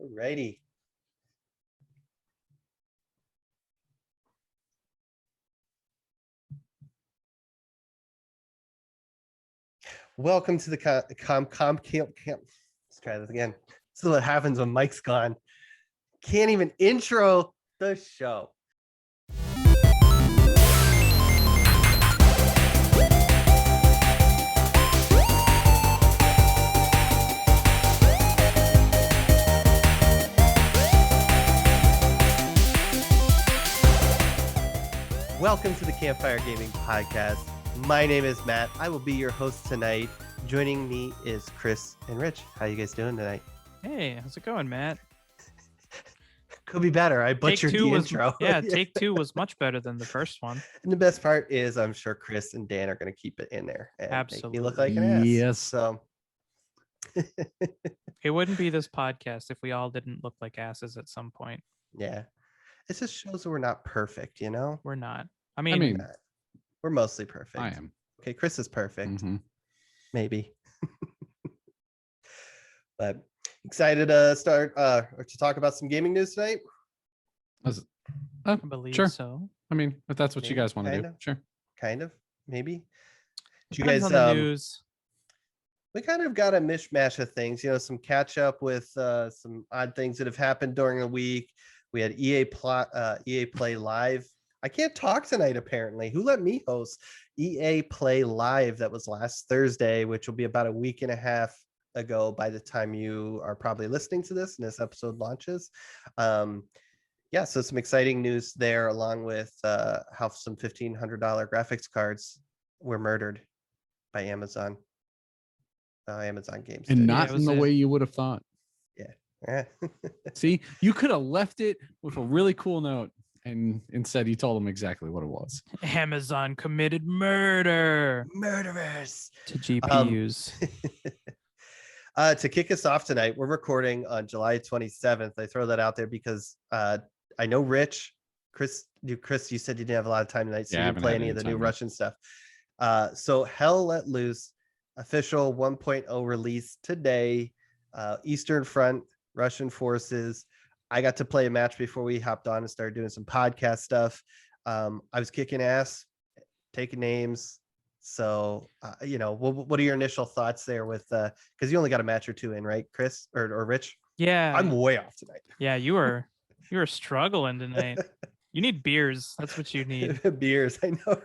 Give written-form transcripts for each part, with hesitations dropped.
Alrighty. Welcome to the camp. Let's try this again. This is what happens when Mike's gone. Can't even intro the show. Welcome to the Campfire Gaming Podcast. My name is Matt. I will be your host tonight. Joining me is Chris and Rich. How you guys doing tonight? Hey, how's it going, Matt? Could be better. I butchered the intro. Take two was much better than the first one. And the best part is I'm sure Chris and Dan are going to keep it in there and Absolutely. make me look like an ass. Yes. So it wouldn't be this podcast if we all didn't look like asses at some point. Yeah. It just shows that we're not perfect, you know? We're not. I mean we're mostly perfect. I am. Okay, Chris is perfect. Mm-hmm. Maybe. But excited to start or to talk about some gaming news tonight. I believe sure. so. I mean, if that's what you guys want to do, sure. Kind of, maybe. Do you Depends guys on the news. We kind of got a mishmash of things, you know, some catch up with some odd things that have happened during the week. We had EA Play Live. I can't talk tonight, apparently. Who let me host EA Play Live? That was last Thursday, which will be about a week and a half ago by the time you are probably listening to this and this episode launches. Yeah, so some exciting news there, along with how some $1,500 graphics cards were murdered by Amazon games. And not in the way you would have thought. Yeah. See, you could have left it with a really cool note, and instead you told them exactly what it was. Amazon committed murder. Murderers to GPUs. To kick us off tonight, we're recording on July 27th. I throw that out there because I know Chris, you said you didn't have a lot of time tonight, so you didn't play any of the new Russian stuff. So Hell Let Loose, official 1.0 release today. Eastern Front, Russian forces. I got to play a match before we hopped on and started doing some podcast stuff. I was kicking ass, taking names. So, what are your initial thoughts there with, because you only got a match or two in, right, Chris or Rich? Yeah. I'm way off tonight. Yeah, you were struggling tonight. You need beers. That's what you need. Beers. I know,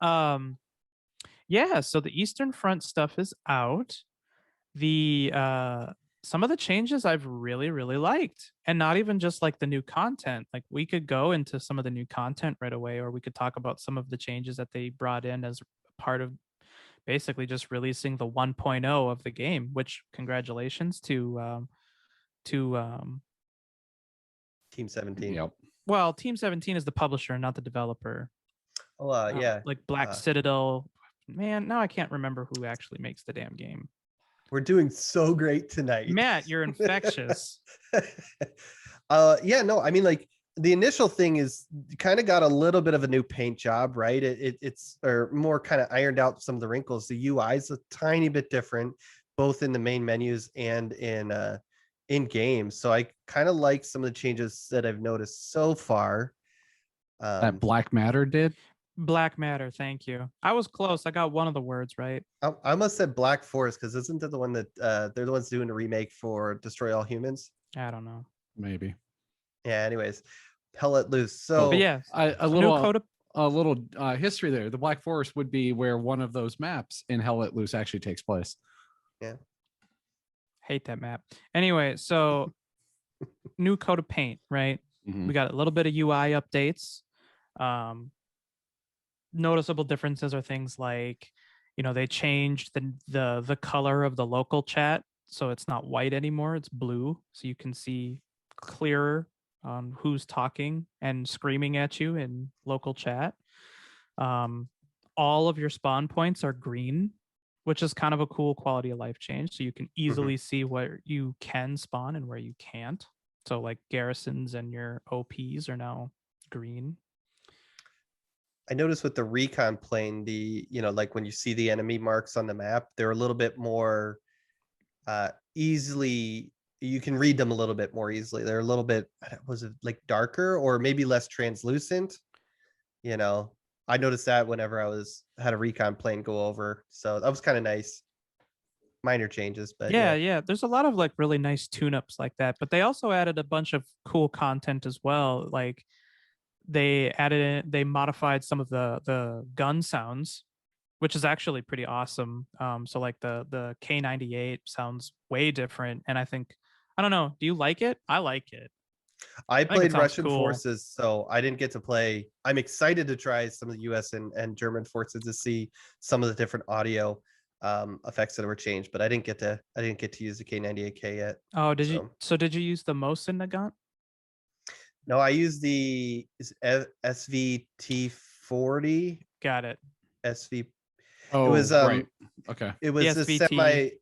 right? Yeah, so the Eastern Front stuff is out. The some of the changes I've really liked, and not even just like the new content. Like we could go into some of the new content right away, or we could talk about some of the changes that they brought in as part of basically just releasing the 1.0 of the game, which congratulations to Team 17. Yep. Well, Team 17 is the publisher, not the developer. Oh, yeah. Like Black Citadel. Man, now I can't remember who actually makes the damn game. We're doing so great tonight. Matt, you're infectious. Yeah, no, I mean, like the initial thing is kind of got a little bit of a new paint job, right? It's or more kind of ironed out some of the wrinkles. The UI is a tiny bit different, both in the main menus and in games. So I kind of like some of the changes that I've noticed so far. That Black Matter did. Black Matter, thank you. I was close. I got one of the words right. I almost said Black Forest because isn't that the one that they're the ones doing the remake for Destroy All Humans? I don't know. Maybe. Yeah. Anyways, Hell Let Loose. So but yeah, a little history there. The Black Forest would be where one of those maps in Hell Let Loose actually takes place. Yeah. Hate that map. Anyway, so new coat of paint, right? Mm-hmm. We got a little bit of UI updates. Noticeable differences are things like, they changed the color of the local chat, so it's not white anymore, it's blue, so you can see clearer on who's talking and screaming at you in local chat. All of your spawn points are green, which is kind of a cool quality of life change, so you can easily see where you can spawn and where you can't. So like garrisons and your OPs are now green. I noticed with the recon plane, like when you see the enemy marks on the map, they're a little bit more easily you can read them a little bit more easily. They're a little bit, was it like darker or maybe less translucent? You know, I noticed that whenever I had a recon plane go over. So that was kind of nice. Minor changes, but Yeah, yeah. yeah. There's a lot of like really nice tune-ups like that, but they also added a bunch of cool content as well. Like they modified some of the gun sounds, which is actually pretty awesome. So like the K98 sounds way different, and I don't know. Do you like it? I like it. I I think it played sounds Russian cool. forces, so I didn't get to play. I'm excited to try some of the US and German forces to see some of the different audio effects that were changed, but I didn't get to use the K98K yet. Oh, did you? So So did you use the Mosin Nagant? no, I used the SVT40 Got it. SV. Oh, It was right. Okay. it The was a SVT.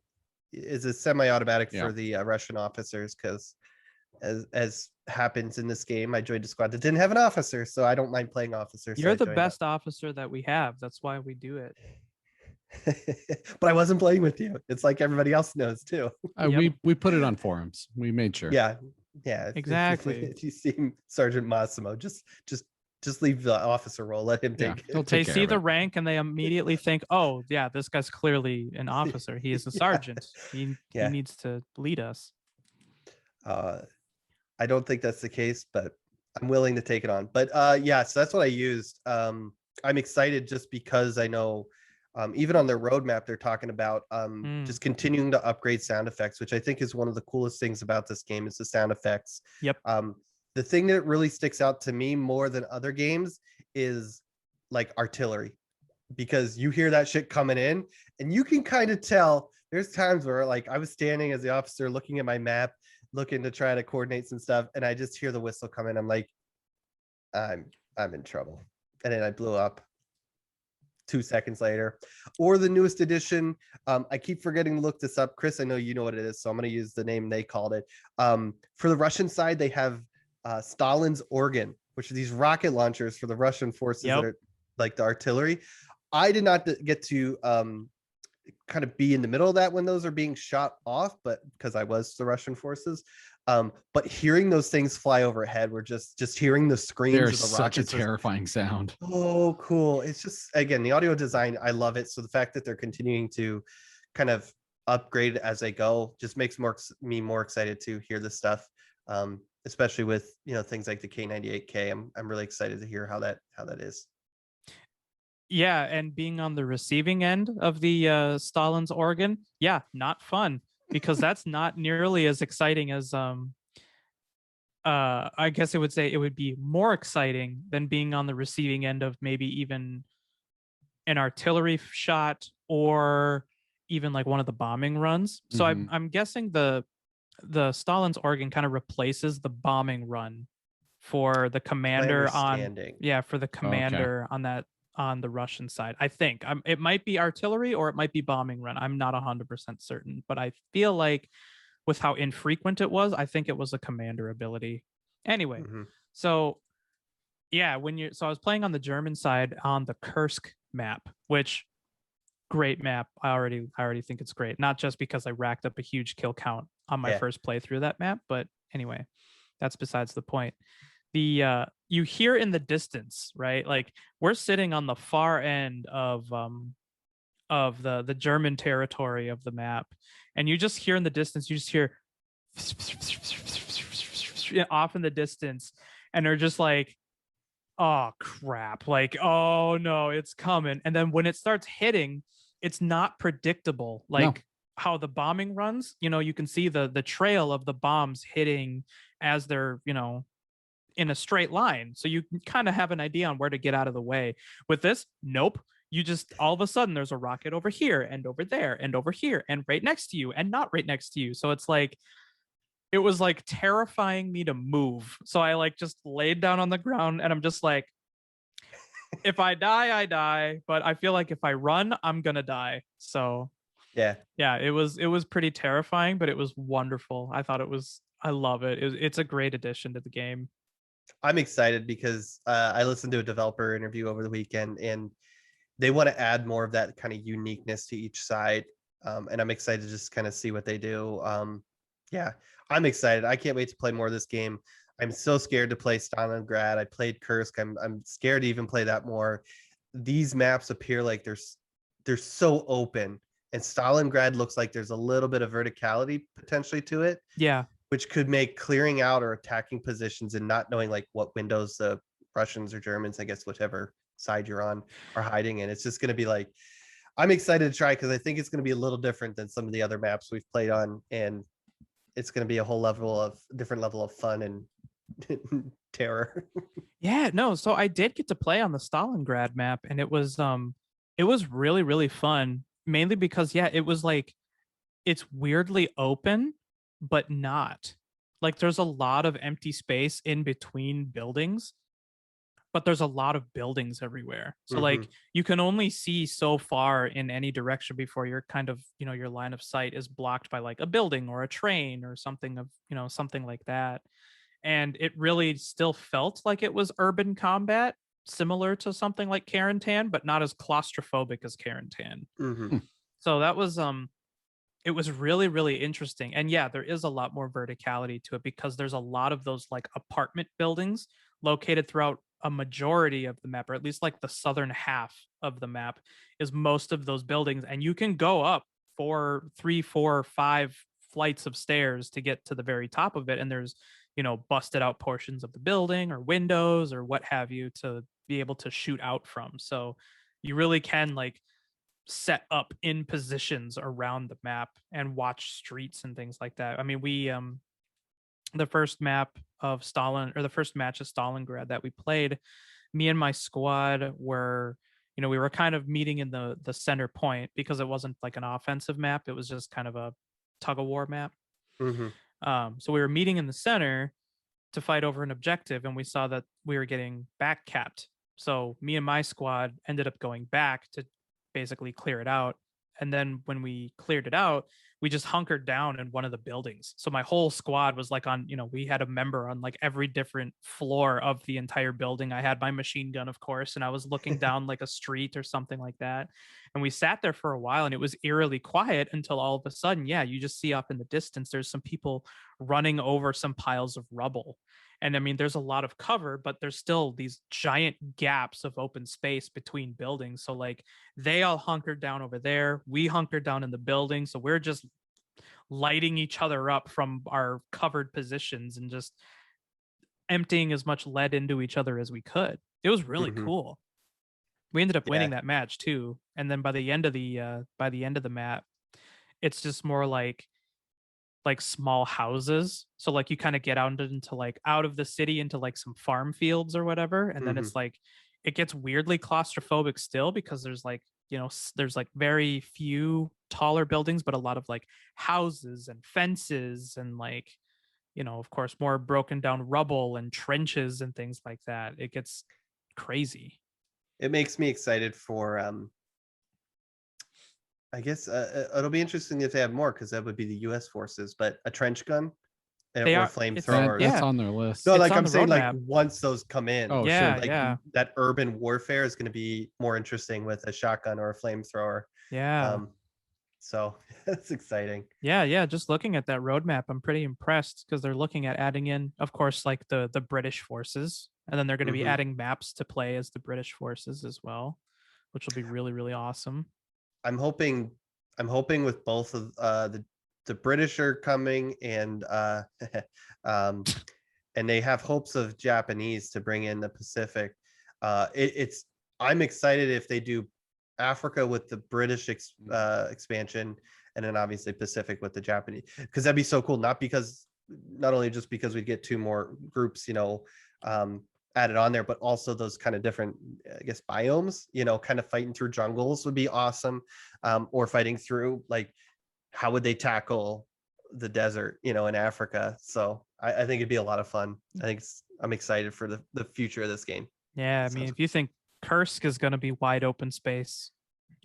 semi-automatic Yeah. for the Russian officers, because as happens in this game, I joined a squad that didn't have an officer, so I don't mind playing officers. You're So the best officer that we have. That's why we do it. but I wasn't playing with you. It's like everybody else knows too. Yep. We put it on forums. We made sure. Yeah, Exactly. If you see Sergeant Massimo, just leave the officer role. Let him Yeah, take he'll it. They take care see of the it. rank and they immediately think, "Oh, yeah, this guy's clearly an officer. He is a Yeah. sergeant. He Yeah. needs to lead us." I don't think that's the case, but I'm willing to take it on. But yeah, so that's what I used. I'm excited just because I know even on their roadmap, they're talking about just continuing to upgrade sound effects, which I think is one of the coolest things about this game is the sound effects. Yep. The thing that really sticks out to me more than other games is like artillery, because you hear that shit coming in and you can kind of tell. There's times where like I was standing as the officer looking at my map, looking to try to coordinate some stuff, and I just hear the whistle coming. I'm like, I'm in trouble. And then I blew up 2 seconds later. Or the newest edition, I keep forgetting to look this up. Chris, I know you know what it is, so I'm going to use the name they called it. For the Russian side, they have Stalin's organ, which are these rocket launchers for the Russian forces that are like the artillery. I did not get to kind of be in the middle of that when those are being shot off, but because I was the Russian forces. But hearing those things fly overhead, we're just hearing the screams They're of the such a rockets. terrifying sound. Oh, cool. It's just, again, the audio design, I love it. So the fact that they're continuing to kind of upgrade as they go just makes me more excited to hear this stuff. Especially with, things like the K98K. I'm really excited to hear how that is. Yeah, and being on the receiving end of the Stalin's organ, yeah, not fun, because that's not nearly as exciting as I guess it would be more exciting than being on the receiving end of maybe even an artillery shot or even like one of the bombing runs. So I'm guessing the Stalin's organ kind of replaces the bombing run for the commander on the Russian side. I think it might be artillery or it might be bombing run. I'm not 100% certain, but I feel like with how infrequent it was, I think it was a commander ability. Anyway, so yeah, I was playing on the German side on the Kursk map, which great map. I already think it's great. Not just because I racked up a huge kill count on my first playthrough of that map, but anyway, that's besides the point. The you hear in the distance, right? Like we're sitting on the far end of the German territory of the map, and you just hear in the distance, you just hear off in the distance, and they're just like, oh crap, like, oh no, it's coming. And then when it starts hitting, it's not predictable, like how the bombing runs. You can see the trail of the bombs hitting as they're in a straight line, so you can kind of have an idea on where to get out of the way. With this, nope. You just all of a sudden there's a rocket over here and over there and over here and right next to you and not right next to you. So it's like, it was like terrifying me to move. So I like just laid down on the ground and I'm just like, if I die, I die. But I feel like if I run, I'm gonna die. So yeah, it was pretty terrifying, but it was wonderful. I love it. It's a great addition to the game. I'm excited because I listened to a developer interview over the weekend, and they want to add more of that kind of uniqueness to each side. And I'm excited to just kind of see what they do. Yeah, I'm excited. I can't wait to play more of this game. I'm so scared to play Stalingrad. I played Kursk. I'm scared to even play that more. These maps appear like they're so open, and Stalingrad looks like there's a little bit of verticality potentially to it, Yeah. which could make clearing out or attacking positions and not knowing like what windows the Russians or Germans, I guess, whichever side you're on, are hiding in. It's just going to be like, I'm excited to try because I think it's going to be a little different than some of the other maps we've played on, and it's going to be a whole different level of fun and terror. Yeah, no, so I did get to play on the Stalingrad map, and it was really, really fun, mainly because yeah, it was like it's weirdly open, but not. Like there's a lot of empty space in between buildings, but there's a lot of buildings everywhere. So Mhm. like you can only see so far in any direction before you're kind of, you know, your line of sight is blocked by like a building or a train or something of, you know, something like that. And it really still felt like it was urban combat, similar to something like Carentan, but not as claustrophobic as Carentan. Mhm. So that was it was really, really interesting. And yeah, there is a lot more verticality to it because there's a lot of those like apartment buildings located throughout a majority of the map, or at least like the southern half of the map is most of those buildings. And you can go up 5 flights of stairs to get to the very top of it. And there's, you know, busted out portions of the building or windows or what have you to be able to shoot out from. So you really can like set up in positions around the map and watch streets and things like that. I mean, we the first map of Stalin or the first match of Stalingrad that we played, me and my squad were, you know, we were kind of meeting in the center point because it wasn't like an offensive map, it was just kind of a tug of war map. Mhm. So we were meeting in the center to fight over an objective, and we saw that we were getting back capped. So me and my squad ended up going back to basically clear it out. And then when we cleared it out, we just hunkered down in one of the buildings. So my whole squad was like on, you know, we had a member on like every different floor of the entire building. I had my machine gun, of course, and I was looking down like a street or something like that. And we sat there for a while and it was eerily quiet until all of a sudden, yeah, you just see up in the distance, there's some people running over some piles of rubble. And I mean, there's a lot of cover, but there's still these giant gaps of open space between buildings. So like they all hunkered down over there. We hunkered down in the building. So we're just lighting each other up from our covered positions and just emptying as much lead into each other as we could. It was really Mhm. cool. We ended up Yeah. winning that match too. And then by the end of the map, it's just more like small houses. So like you kind of get out into like out of the city into like some farm fields or whatever. And then Mhm. it's like it gets weirdly claustrophobic still because there's like, you know, there's like very few taller buildings, but a lot of like houses and fences and like, you know, of course, more broken down rubble and trenches and things like that. It gets crazy. It makes me excited for I guess it'll be interesting if they have more because that would be the U.S. forces, but a trench gun They or are it's flamethrowers. That's yeah, on their list. No, it's like on I'm the saying, like roadmap. once those come in, Oh, Yeah, sure. like yeah, that urban warfare is going to be more interesting with a shotgun or a flamethrower. yeah. Um, so that's exciting. Yeah, yeah. Just looking at that roadmap, I'm pretty impressed because they're looking at adding in, of course, like the British forces, and then they're going to be Mhm. adding maps to play as the British forces as well, which will be really, really awesome. I'm hoping I'm hoping with both of the British are coming um and they have hopes of Japanese to bring in the Pacific. It's I'm excited if they do Africa with the British expansion and then obviously Pacific with the Japanese, because that'd be so cool. Not only just because we get two more groups, um, added on there, but also those kind of different, I guess, biomes. Kind of fighting through jungles would be awesome, or fighting through like how would they tackle the desert, in Africa. So I think it'd be a lot of fun. I'm excited for the future of this game. Yeah, I mean, Sounds if you think Kursk is going to be wide open space,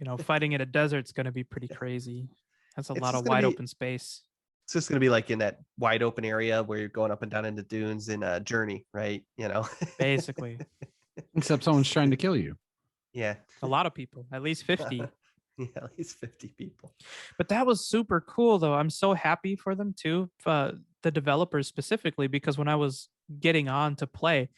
you know, fighting in a desert's going to be pretty crazy. That's a it's lot just of gonna wide be open space. it's just gonna be like in that wide open area where you're going up and down into dunes in a Journey, right? Basically, Except someone's trying to kill you. Yeah. a lot of people, at least 50. Yeah, at least 50 people. But that was super cool, though. I'm so happy for them too, the developers specifically, because when I was getting on to play,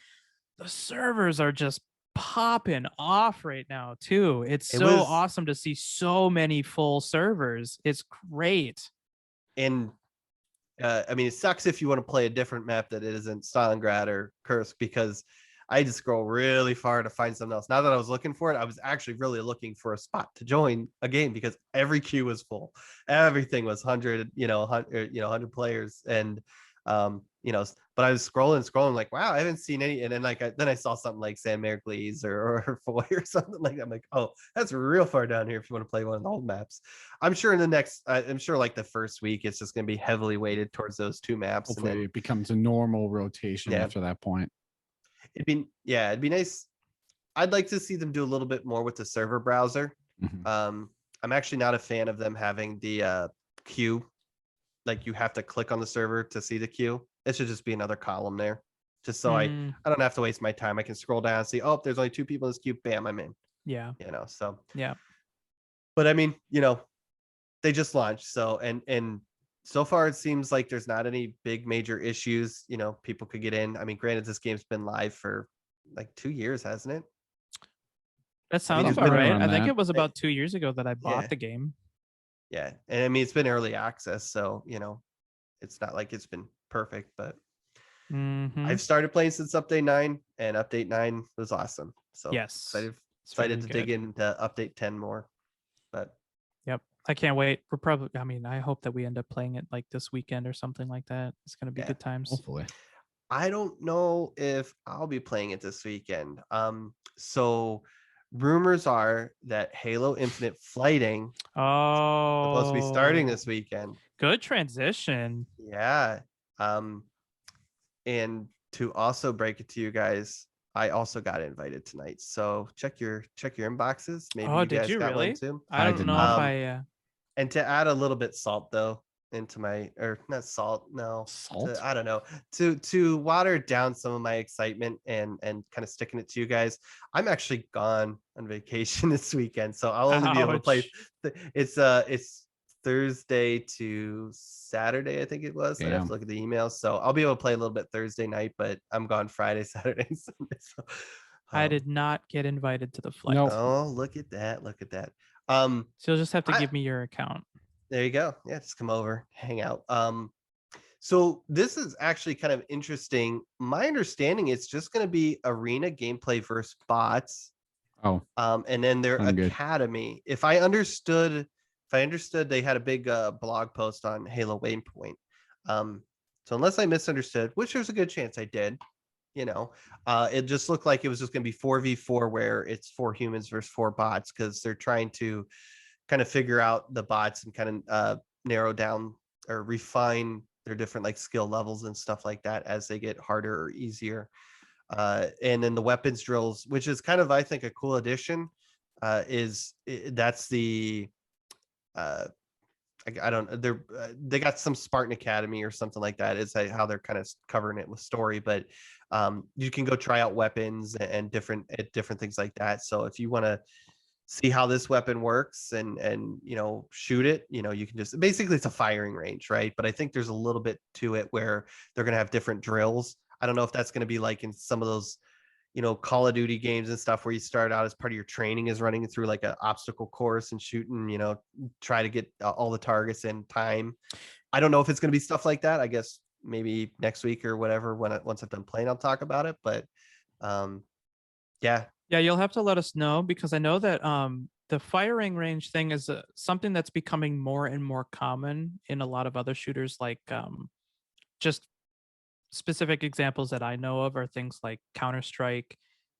the servers are just popping off right now too. It's It so was, awesome to see so many full servers. It's great. and I mean, it sucks if you want to play a different map that isn't Stalingrad or Kursk, because I had to scroll really far to find something else. Not that I was looking for it, I was actually really looking for a spot to join a game because every queue was full. Everything was 100, 100 players, and but I was scrolling like, wow, I haven't seen any. And then then I saw something like San Mergles or Foy or something like that. I'm like, oh, that's real far down here if you want to play one of the old maps. I'm sure in the next, I'm sure like the first week, it's just going to be heavily weighted towards those two maps. Hopefully and then it becomes a normal rotation after that point. it'd be nice. I'd like to see them do a little bit more with the server browser. I'm actually not a fan of them having the queue. Like you have to click on the server to see the queue. It should just be another column there. Just so I don't have to waste my time. I can scroll down and see, oh, there's only 2 people in this queue. Bam, I'm in. Yeah. So Yeah. but I mean, they just launched. So and so far it seems like there's not any big major issues. People could get in. I mean, granted, this game's been live for like 2 years, hasn't it? That sounds it's about been right. around I think that. it was about 2 years ago that I bought Yeah. the game. Yeah. And I mean, it's been early access, so it's not like it's been perfect, but I've started playing since update 9, and update 9 was awesome. So Yes. excited to dig into update 10 more. But yep, I can't wait. I mean, I hope that we end up playing it like this weekend or something like that. It's going to be good times. Hopefully. I don't know if I'll be playing it this weekend. So rumors are that Halo Infinite Flighting supposed to be starting this weekend. Good transition. Yeah. And to also break it to you guys, I also got invited tonight. So check your inboxes. Maybe you did guys you got really? one too. I don't know if I And to add a little bit salt though into my, or not salt, no, Salt? I don't know, to water down some of my excitement and kind of sticking it to you guys. I'm actually gone on vacation this weekend, so I'll only be able to play. It's Thursday to Saturday, I think it was. I have to look at the emails, so I'll be able to play a little bit Thursday night, but I'm gone Friday, Saturday, and Sunday. So, I did not get invited to the flight. Nope. Oh, look at that! Look at that. So you'll just have to give me your account. There you go. Yeah, just come over, hang out. So this is actually kind of interesting. My understanding it's just going to be arena gameplay versus bots. Oh. And then their Good. academy. If I understood, they had a big blog post on Halo Waypoint. So unless I misunderstood, which there's a good chance I did, it just looked like it was just going to be 4v4 where it's 4 humans versus 4 bots, because they're trying to kind of figure out the bots and kind of narrow down or refine their different like skill levels and stuff like that as they get harder or easier. And then the weapons drills, which is kind of, I think, a cool addition, that's the I don't, they got some Spartan Academy or something like that is how they're kind of covering it with story, but you can go try out weapons and different things like that. So if you want to see how this weapon works and shoot it, you can just, basically it's a firing range, right? But I think there's a little bit to it where they're going to have different drills. I don't know if that's going to be like in some of those Call of Duty games and stuff where you start out as part of your training is running through like an obstacle course and shooting, try to get all the targets in time. I don't know if it's going to be stuff like that. I guess maybe next week or whatever, once I've done playing, I'll talk about it. But yeah, you'll have to let us know, because I know that the firing range thing is something that's becoming more and more common in a lot of other shooters, like just specific examples that I know of are things like Counter-Strike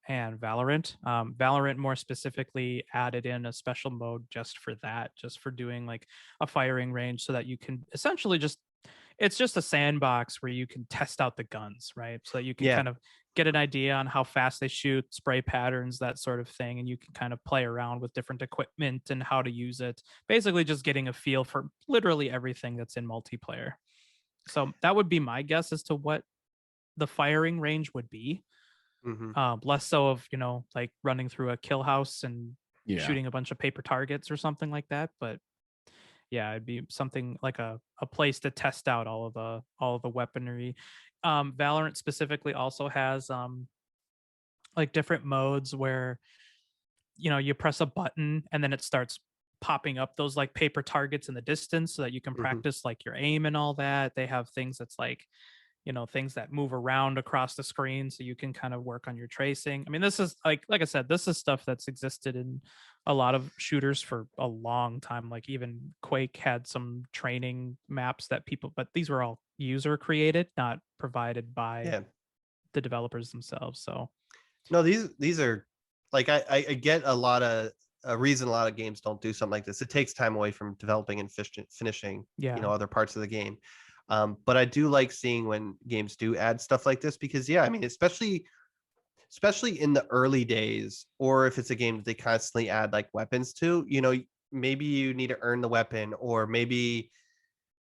and Valorant. Valorant more specifically added in a special mode just for that, just for doing like a firing range, so that you can essentially it's just a sandbox where you can test out the guns, right? So that you can kind of get an idea on how fast they shoot, spray patterns, that sort of thing. And you can kind of play around with different equipment and how to use it. Basically just getting a feel for literally everything that's in multiplayer. So that would be my guess as to what the firing range would be. Less so of, like running through a kill house and shooting a bunch of paper targets or something like that. But yeah, it'd be something like a place to test out all of the weaponry. Valorant specifically also has like different modes where you press a button and then it starts popping up those like paper targets in the distance so that you can practice like your aim and all that. They have things that's like things that move around across the screen so you can kind of work on your tracing. I mean, this is like I said, this is stuff that's existed in a lot of shooters for a long time. Like even Quake had some training maps that people, but these were all user created, not provided by the developers themselves. So no, these are like I get a reason a lot of games don't do something like this. It takes time away from developing and finishing other parts of the game. But I do like seeing when games do add stuff like this because I mean, especially in the early days, or if it's a game that they constantly add like weapons to, maybe you need to earn the weapon, or maybe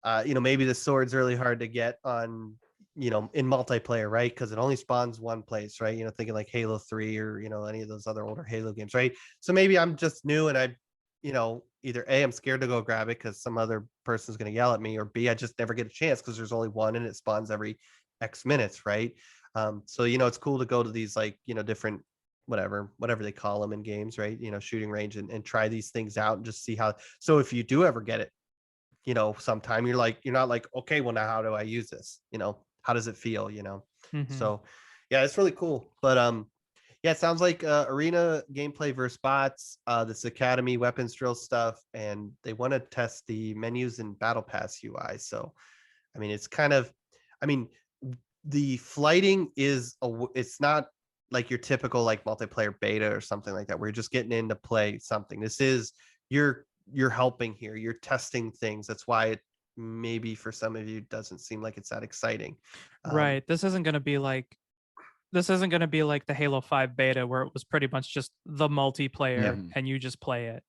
maybe the sword's really hard to get on in multiplayer, right? Because it only spawns one place, right? Thinking like Halo 3 or any of those other older Halo games, right? So maybe I'm just new and I either A, I'm scared to go grab it because some other person's going to yell at me, or B, I just never get a chance because there's only one and it spawns every X minutes, right? So it's cool to go to these like different whatever they call them in games, right? Shooting range and try these things out and just see how. So if you do ever get it, sometime you're not like, okay, well now how do I use this? How does it feel? So yeah, it's really cool. But yeah, it sounds like arena gameplay versus bots, this academy weapons drill stuff, and they want to test the menus and battle pass UI. So I mean, it's kind of, I mean, the flighting it's not like your typical like multiplayer beta or something like that where you're just getting in to play something. This is you're helping here, you're testing things. That's why it maybe for some of you doesn't seem like it's that exciting. Right. This isn't going to be like the Halo 5 beta where it was pretty much just the multiplayer and you just play it,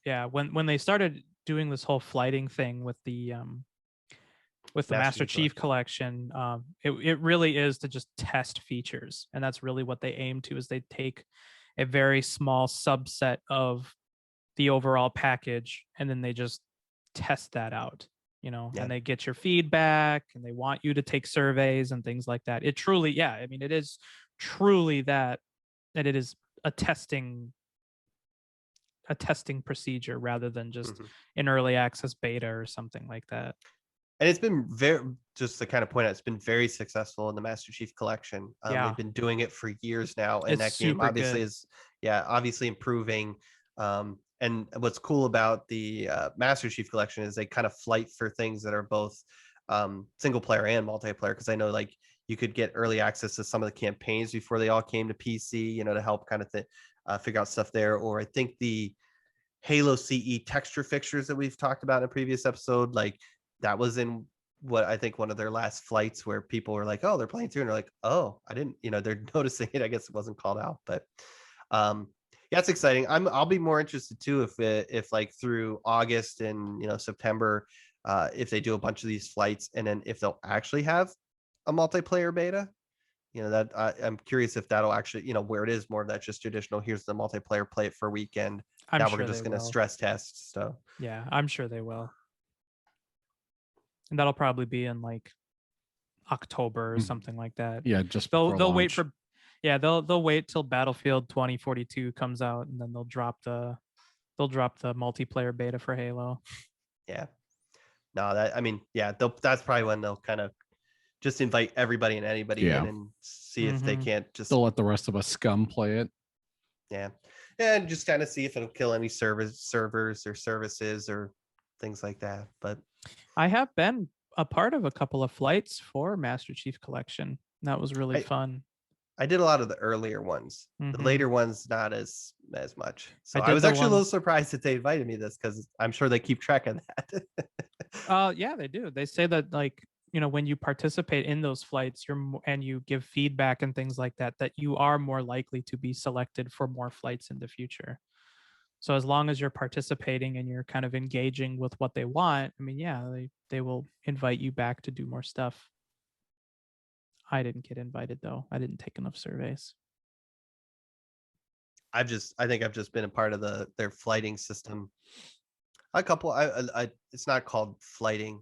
Yeah, when they started doing this whole flighting thing with the Master Chief collection, it really is to just test features, and that's really what they aim to. Is they take a very small subset of the overall package and then they just test that out, and they get your feedback and they want you to take surveys and things like that. It truly, I mean, it is truly that it is a testing procedure rather than just an early access beta or something like that. And it's been just to kind of point out, it's been very successful in the Master Chief collection. They've been doing it for years now, and that game obviously is obviously improving. And what's cool about the Master Chief collection is they kind of flight for things that are both single player and multiplayer, because I know like you could get early access to some of the campaigns before they all came to PC, to help kind of figure out stuff there. Or I think the Halo CE texture fixtures that we've talked about in a previous episode, like that was in what I think one of their last flights where people were like, oh, they're playing through, and they're like, oh, I didn't, they're noticing it. I guess it wasn't called out, but yeah, it's exciting. I'll be more interested too if like through August and September, if they do a bunch of these flights, and then if they'll actually have a multiplayer beta. That I'm curious if that'll actually, where it is more of that just traditional. Here's the multiplayer, play it for a weekend. Now we're just going to stress test. So yeah, I'm sure they will. And that'll probably be in like October or something like that. Yeah, just they'll wait for they'll wait till Battlefield 2042 comes out, and then they'll drop the multiplayer beta for Halo. Yeah. No, that's probably when they'll kind of just invite everybody and anybody in and see if they can't just they'll let the rest of us scum play it. Yeah. And just kind of see if it'll kill any servers or services or things like that. But I have been a part of a couple of flights for Master Chief Collection. That was really fun. I did a lot of the earlier ones. The later ones, not as much. So I was actually a little surprised that they invited me this, because I'm sure they keep track of that. Yeah, they do. They say that like, when you participate in those flights, and you give feedback and things like that, that you are more likely to be selected for more flights in the future. So as long as you're participating and you're kind of engaging with what they want, I mean, they will invite you back to do more stuff. I didn't get invited though. I didn't take enough surveys. I think I've just been a part of their flighting system. A couple. It's not called flighting.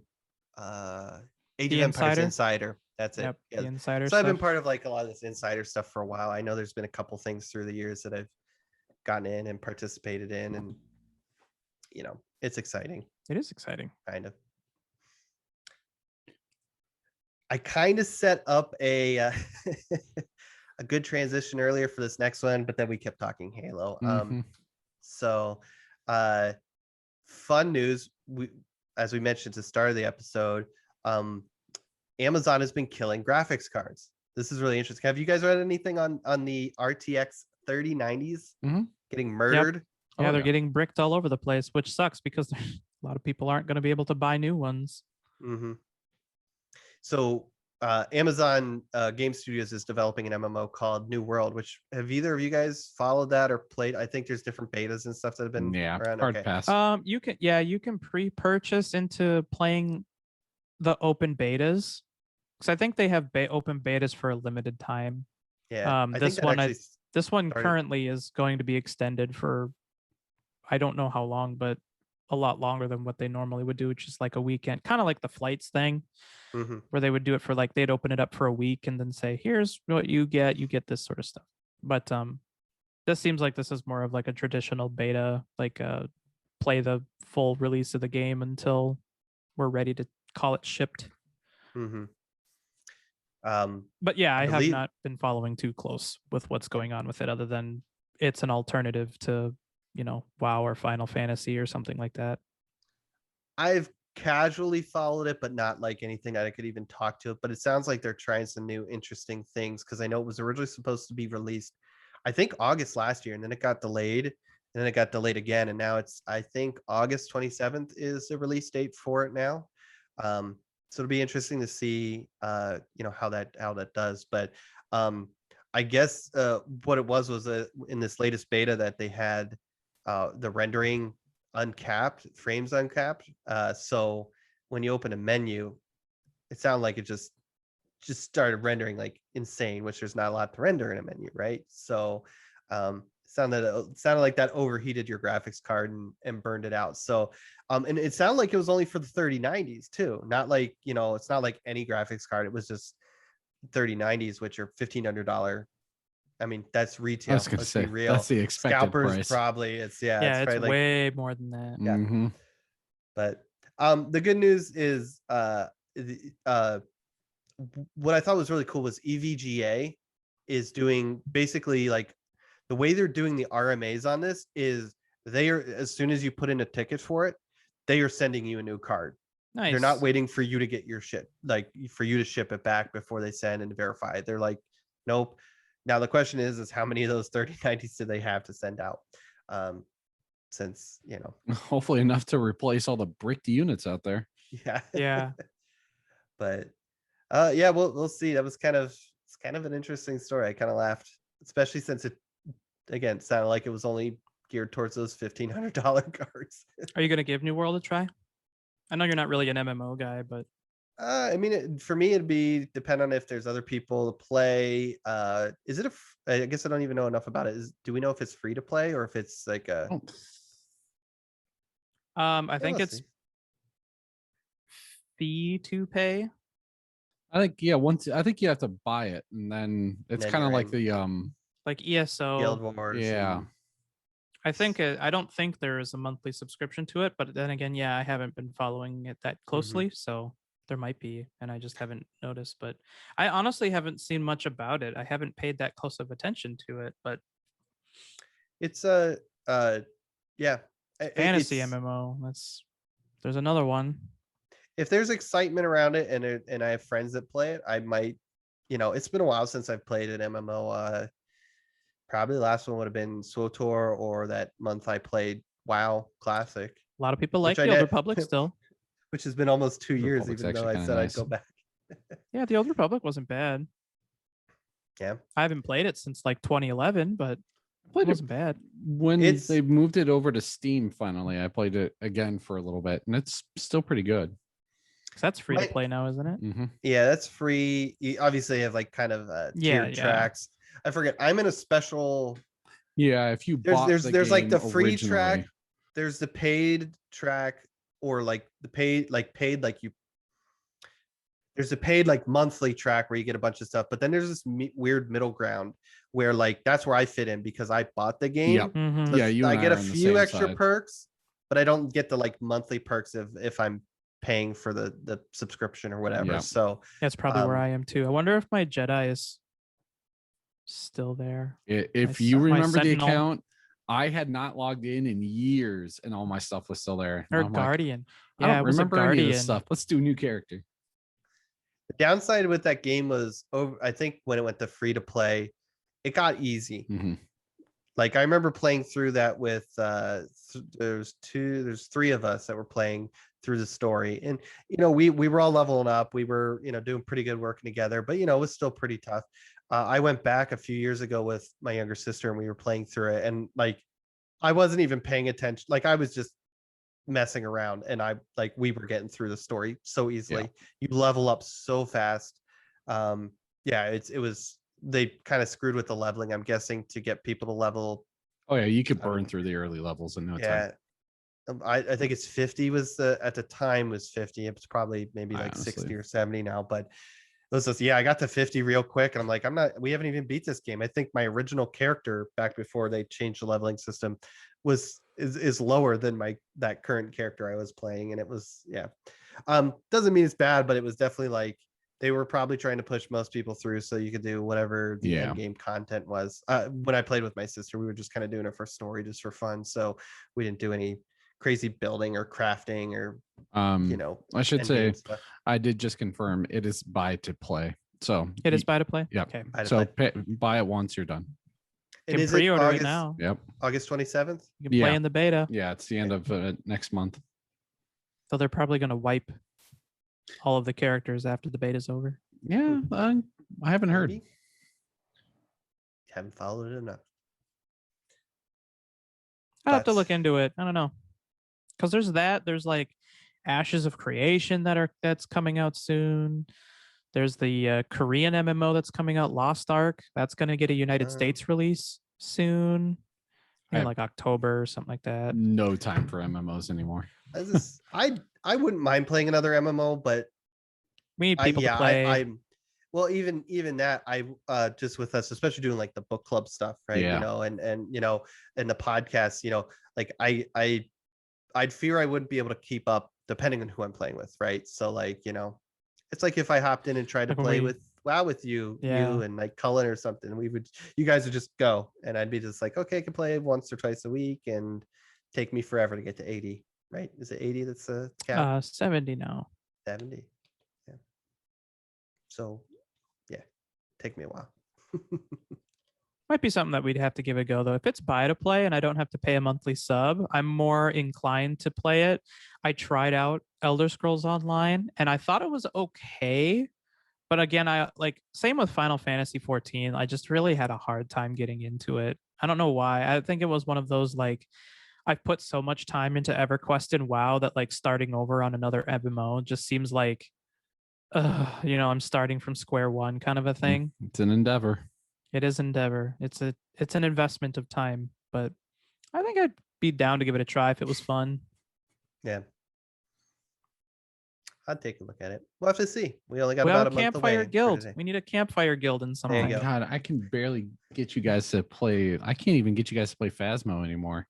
Age of Empires Insider. That's it. Yep, Yeah. the insider So I've been stuff. part of like a lot of this insider stuff for a while. I know there's been a couple things through the years that I've gotten in and participated in, and it's exciting. It is exciting. Kind of. I kind of set up a a good transition earlier for this next one, but then we kept talking Halo. So fun news. As we mentioned to start of the episode, Amazon has been killing graphics cards. This is really interesting. Have you guys read anything on the RTX 3090s getting murdered? Yep. Yeah, they're getting bricked all over the place, which sucks because a lot of people aren't going to be able to buy new ones. So Amazon Game Studios is developing an MMO called New World, which have either of you guys followed that or played? I think there's different betas and stuff that have been around. Hard pass. You can pre-purchase into playing the open betas, because I think they have open betas for a limited time. Yeah. This one currently is going to be extended for, I don't know how long, but a lot longer than what they normally would do, which is like a weekend, kind of like the flights thing, where they would do it for like, they'd open it up for a week and then say, here's what you get this sort of stuff. But this seems like this is more of like a traditional beta, like play the full release of the game until we're ready to call it shipped. But yeah, I have not been following too close with what's going on with it, other than it's an alternative to WoW or Final Fantasy or something like that. I've casually followed it, but not like anything that I could even talk to it. But it sounds like they're trying some new interesting things, because I know it was originally supposed to be released, I think August last year, and then it got delayed, and then it got delayed again, and now it's, I think August 27th is the release date for it now. So it'll be interesting to see how that does. But I guess what it was in this latest beta that they had the rendering uncapped, frames uncapped. So when you open a menu, it sounded like it just started rendering like insane, which there's not a lot to render in a menu, right? So sounded like that overheated your graphics card and burned it out. So and it sounded like it was only for the 3090s too, not like it's not like any graphics card. It was just 3090s, which are $1,500. I mean, that's retail. Let's be real. That's the expected Scalpers price. probably. It's it's way more than that. Yeah. But the good news is what I thought was really cool was EVGA is doing basically like the way they're doing the RMAs on this is they are, as soon as you put in a ticket for it, they are sending you a new card. Nice. They're not waiting for you to get your shit, like for you to ship it back before they send and verify it. They're like, nope. Now the question is how many of those 3090s do they have to send out? Since hopefully enough to replace all the bricked units out there. Yeah. But we'll see. That was kind of an interesting story. I kind of laughed, especially since it again sounded like it was only geared towards those $1,500 cards. Are you gonna give New World a try? I know you're not really an MMO guy, but I mean, for me, it'd be depend on if there's other people to play. Is it I guess I don't even know enough about it. Do we know if it's free to play or if it's like a? I think it's fee to pay. I think I think you have to buy it, and then it's kind of like the like ESO Guild Wars. Yeah. I don't think there is a monthly subscription to it, but then again, I haven't been following it that closely, so there might be, and I just haven't noticed. But I honestly haven't seen much about it. I haven't paid that close of attention to it, but it's fantasy MMO. There's another one. If there's excitement around it and I have friends that play it, I might, it's been a while since I've played an MMO. Probably the last one would have been SWTOR, or that month I played WoW Classic. A lot of people like the Old Republic still. Which has been almost 2 years, even though I said I'd go back. Yeah, the Old Republic wasn't bad. Yeah. I haven't played it since like 2011, but it wasn't bad. When they moved it over to Steam, finally, I played it again for a little bit, and it's still pretty good. That's free to play now, isn't it? Mm-hmm. Yeah, that's free. You obviously have like kind of tiered tracks. I forget. I'm in a special Yeah, if you bought there's like the free track, originally. there's the paid track, or like the paid like you. There's a paid like monthly track where you get a bunch of stuff, but then there's this weird middle ground where like that's where I fit in because I bought the game. Yep. Mhm. So Yeah, you I and I get a are on the few same extra side. perks, but I don't get the like monthly perks if I'm paying for the subscription or whatever. Yep. So That's probably where I am too. I wonder if my Jedi is still there. If My you my remember the Sentinel. account, I had not logged in years, and all my stuff was still there. And Or I'm like, Guardian. I Yeah, don't it was a remember any of this Guardian. stuff. Let's do a new character. the downside with that game was over. I think when it went to free to play, it got easy. Mhm. Like I remember playing through that with there's three of us that were playing through the story, and we were all leveling up. We were doing pretty good working together, but it was still pretty tough. I went back a few years ago with my younger sister, and we were playing through it, and like I wasn't even paying attention. Like I was just messing around, and we were getting through the story so easily. You level up so fast. Yeah, it was they kind of screwed with the leveling, I'm guessing, to get people to level. Oh yeah, you could burn through the early levels in no time. Yeah. I think it's 50 was at the time was 50. It's probably maybe like Honestly. 60 or 70 now, but it was just, yeah, I got to 50 real quick, and I'm like, we haven't even beat this game. I think my original character back before they changed the leveling system is lower than that current character I was playing, and it was, yeah. Doesn't mean it's bad, but it was definitely like they were probably trying to push most people through so you could do whatever the end game content was. When I played with my sister, we were just kind of doing it for story, just for fun, so we didn't do any crazy building or crafting or I should end say game stuff. I did just confirm it is buy to play. So It is buy to play. Yeah. Okay. So buy it once, you're done. You And can is it pre-order it August, now. Yep. August 27th? You can play Yeah. in the beta. Yeah, it's the end of next month. So they're probably going to wipe all of the characters after the beta's over. Yeah, I haven't heard. Maybe? Haven't followed it enough. I'll have to look into it. I don't know. Because there's like Ashes of Creation that's coming out soon. There's the Korean MMO that's coming out, Lost Ark. That's going to get a United States release soon. In like October or something like that. No time for MMOs anymore. I wouldn't mind playing another MMO, but we need people to play. Well, even that, I just with us, especially doing like the book club stuff, right? Yeah. And the podcast, like I'd fear I wouldn't be able to keep up depending on who I'm playing with, right? So like, it's like if I hopped in and tried to play with you and like Cullen or something, you guys would just go, and I'd be just like, okay, I can play once or twice a week, and take me forever to get to 80, right? Is it 80 that's a cap? 70 now. 70. Yeah. So yeah, take me a while. Might be something that we'd have to give a go though. If it's buy to play and I don't have to pay a monthly sub, I'm more inclined to play it. I tried out Elder Scrolls Online and I thought it was okay. But again, same with Final Fantasy 14. I just really had a hard time getting into it. I don't know why. I think it was one of those like I've put so much time into EverQuest and WoW that like starting over on another MMO just seems like I'm starting from square one kind of a thing. It's an endeavor. It is endeavor. It's an investment of time, but I think I'd be down to give it a try if it was fun. Yeah. I'd take a look at it. We'll have to see. We only got about a month away. Campfire Guild. We need a Campfire Guild in something. There you go. God, I can barely get you guys to play. I can't even get you guys to play Phasmo anymore.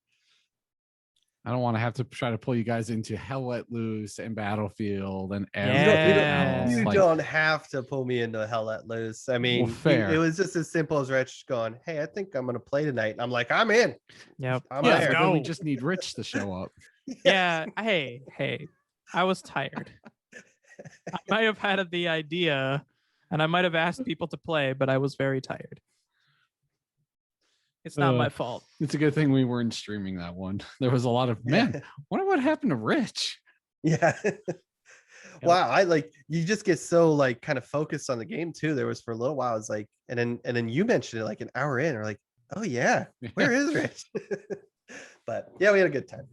I don't want to have to try to pull you guys into Hell Let Loose and Battlefield and everything else. You don't have to pull me into Hell Let Loose. I mean, fair. It was just as simple as Rich going, "Hey, I think I'm going to play tonight." And I'm like, "I'm in." Yep. I'm yeah, there. but then we just need Rich to show up. Yeah. Hey, I was tired. I might have had the idea and I might have asked people to play, but I was very tired. It's not my fault. It's a good thing we weren't streaming that one. There was a lot of, man, wonder what happened to Rich. Yeah. Wow. You just get so like kind of focused on the game too. There was for a little while, it's like, and then you mentioned it like an hour in, or like, oh yeah, where is Rich? But yeah, we had a good time.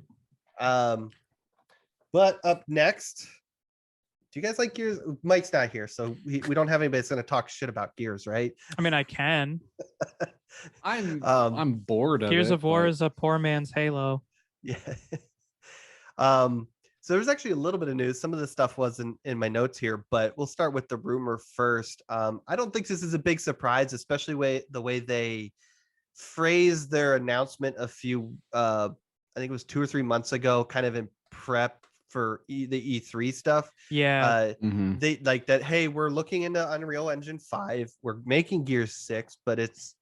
But up next, Do you guys like Gears? Mike's not here, so we don't have anybody that's going to talk shit about Gears, right? I mean, I can. I'm bored of Gears it, of War but is a poor man's Halo. Yeah. So there's actually a little bit of news. Some of the stuff wasn't in my notes here, but we'll start with the rumor first. I don't think this is a big surprise, especially the way they phrased their announcement a few, I think it was 2 or 3 months ago, kind of in prep for the E3 stuff. Yeah. They like that. Hey, we're looking into Unreal Engine 5. We're making Gears 6, but it's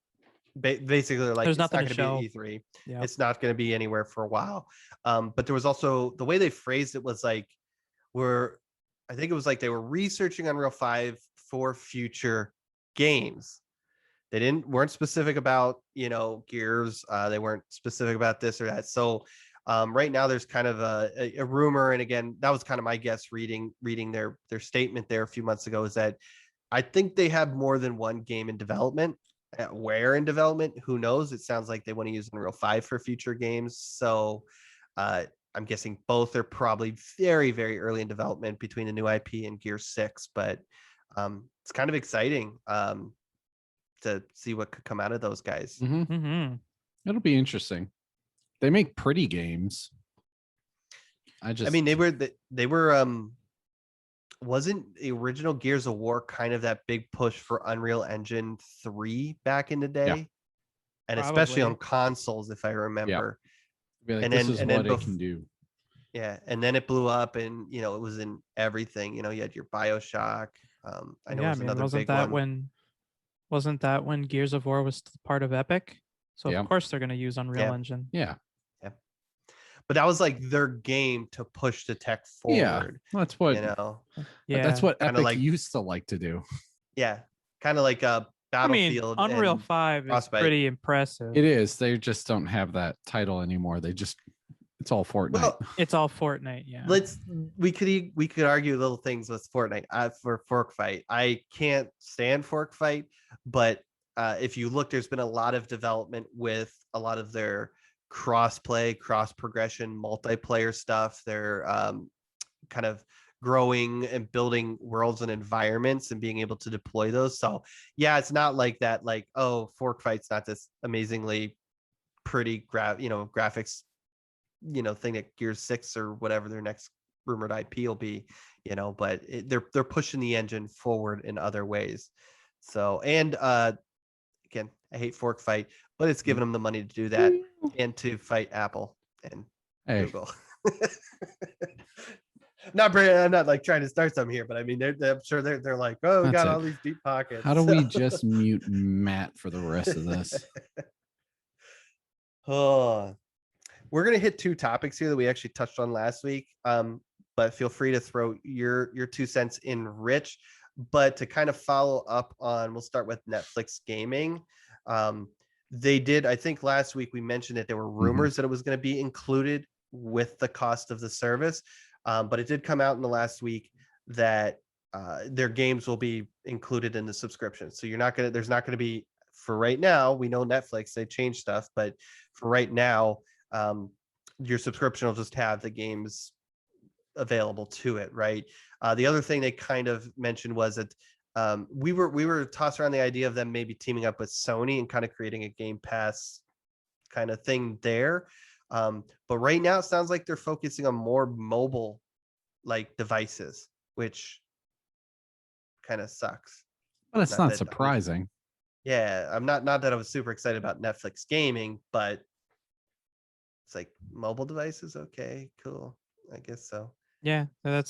basically like There's it's nothing not to going to be show. at E3. Yeah. It's not going to be anywhere for a while. But there was also the way they phrased it was like I think it was like they were researching Unreal 5 for future games. They weren't specific about, Gears. They weren't specific about this or that. So right now there's kind of a rumor. And again, that was kind of my guess reading their statement there a few months ago, is that I think they have more than one game in development. Where in development, who knows? It sounds like they want to use Unreal 5 for future games. So I'm guessing both are probably very, very early in development between the new IP and Gear 6. But it's kind of exciting to see what could come out of those guys. It'll be interesting. They make pretty games. I mean, they were wasn't the original Gears of War kind of that big push for Unreal Engine 3 back in the day? Yeah. And especially on consoles, if I remember. Yeah. Like, and this is what it can do. Yeah, and then it blew up, and it was in everything. You had your BioShock. I know it was another big one. Wasn't that when Gears of War was part of Epic? So of course they're going to use Unreal Engine. Yeah. But that was like their game to push the tech forward. Yeah, that's what that's what Epic used to like to do. Yeah, kind of like Battlefield. Unreal 5 is pretty impressive. It is. They just don't have that title anymore. It's all Fortnite. Well, it's all Fortnite. Yeah. We could argue little things with Fortnite for Fork Fight. I can't stand Fork Fight, but if you look, there's been a lot of development with a lot of their cross-play, cross-progression, multiplayer stuff. They're kind of growing and building worlds and environments and being able to deploy those. So yeah, it's not like that, like, oh, Fork Fight's not this amazingly pretty graphics, thing that Gears 6 or whatever their next rumored IP will be, but they're pushing the engine forward in other ways. So, and again, I hate Fork Fight, but it's giving them the money to do that and to fight Apple and Google. I'm not like trying to start something here, but I mean, I'm sure they're like, oh, we got all these deep pockets. How do we just mute Matt for the rest of this? Oh, we're gonna hit 2 topics here that we actually touched on last week. But feel free to throw your 2 cents in, Rich. But to kind of follow up on, we'll start with Netflix gaming. They did, I think last week we mentioned that there were rumors that it was going to be included with the cost of the service. But it did come out in the last week that their games will be included in the subscription. So there's not going to be, for right now, we know Netflix, they changed stuff, but for right now, your subscription will just have the games available to it, right? The other thing they kind of mentioned was that we were tossed around the idea of them maybe teaming up with Sony and kind of creating a Game Pass kind of thing there. But right now it sounds like they're focusing on more mobile like devices, which kind of sucks. But it's not surprising. I'm not that I was super excited about Netflix gaming, but it's like mobile devices. Okay, cool. I guess so. Yeah, I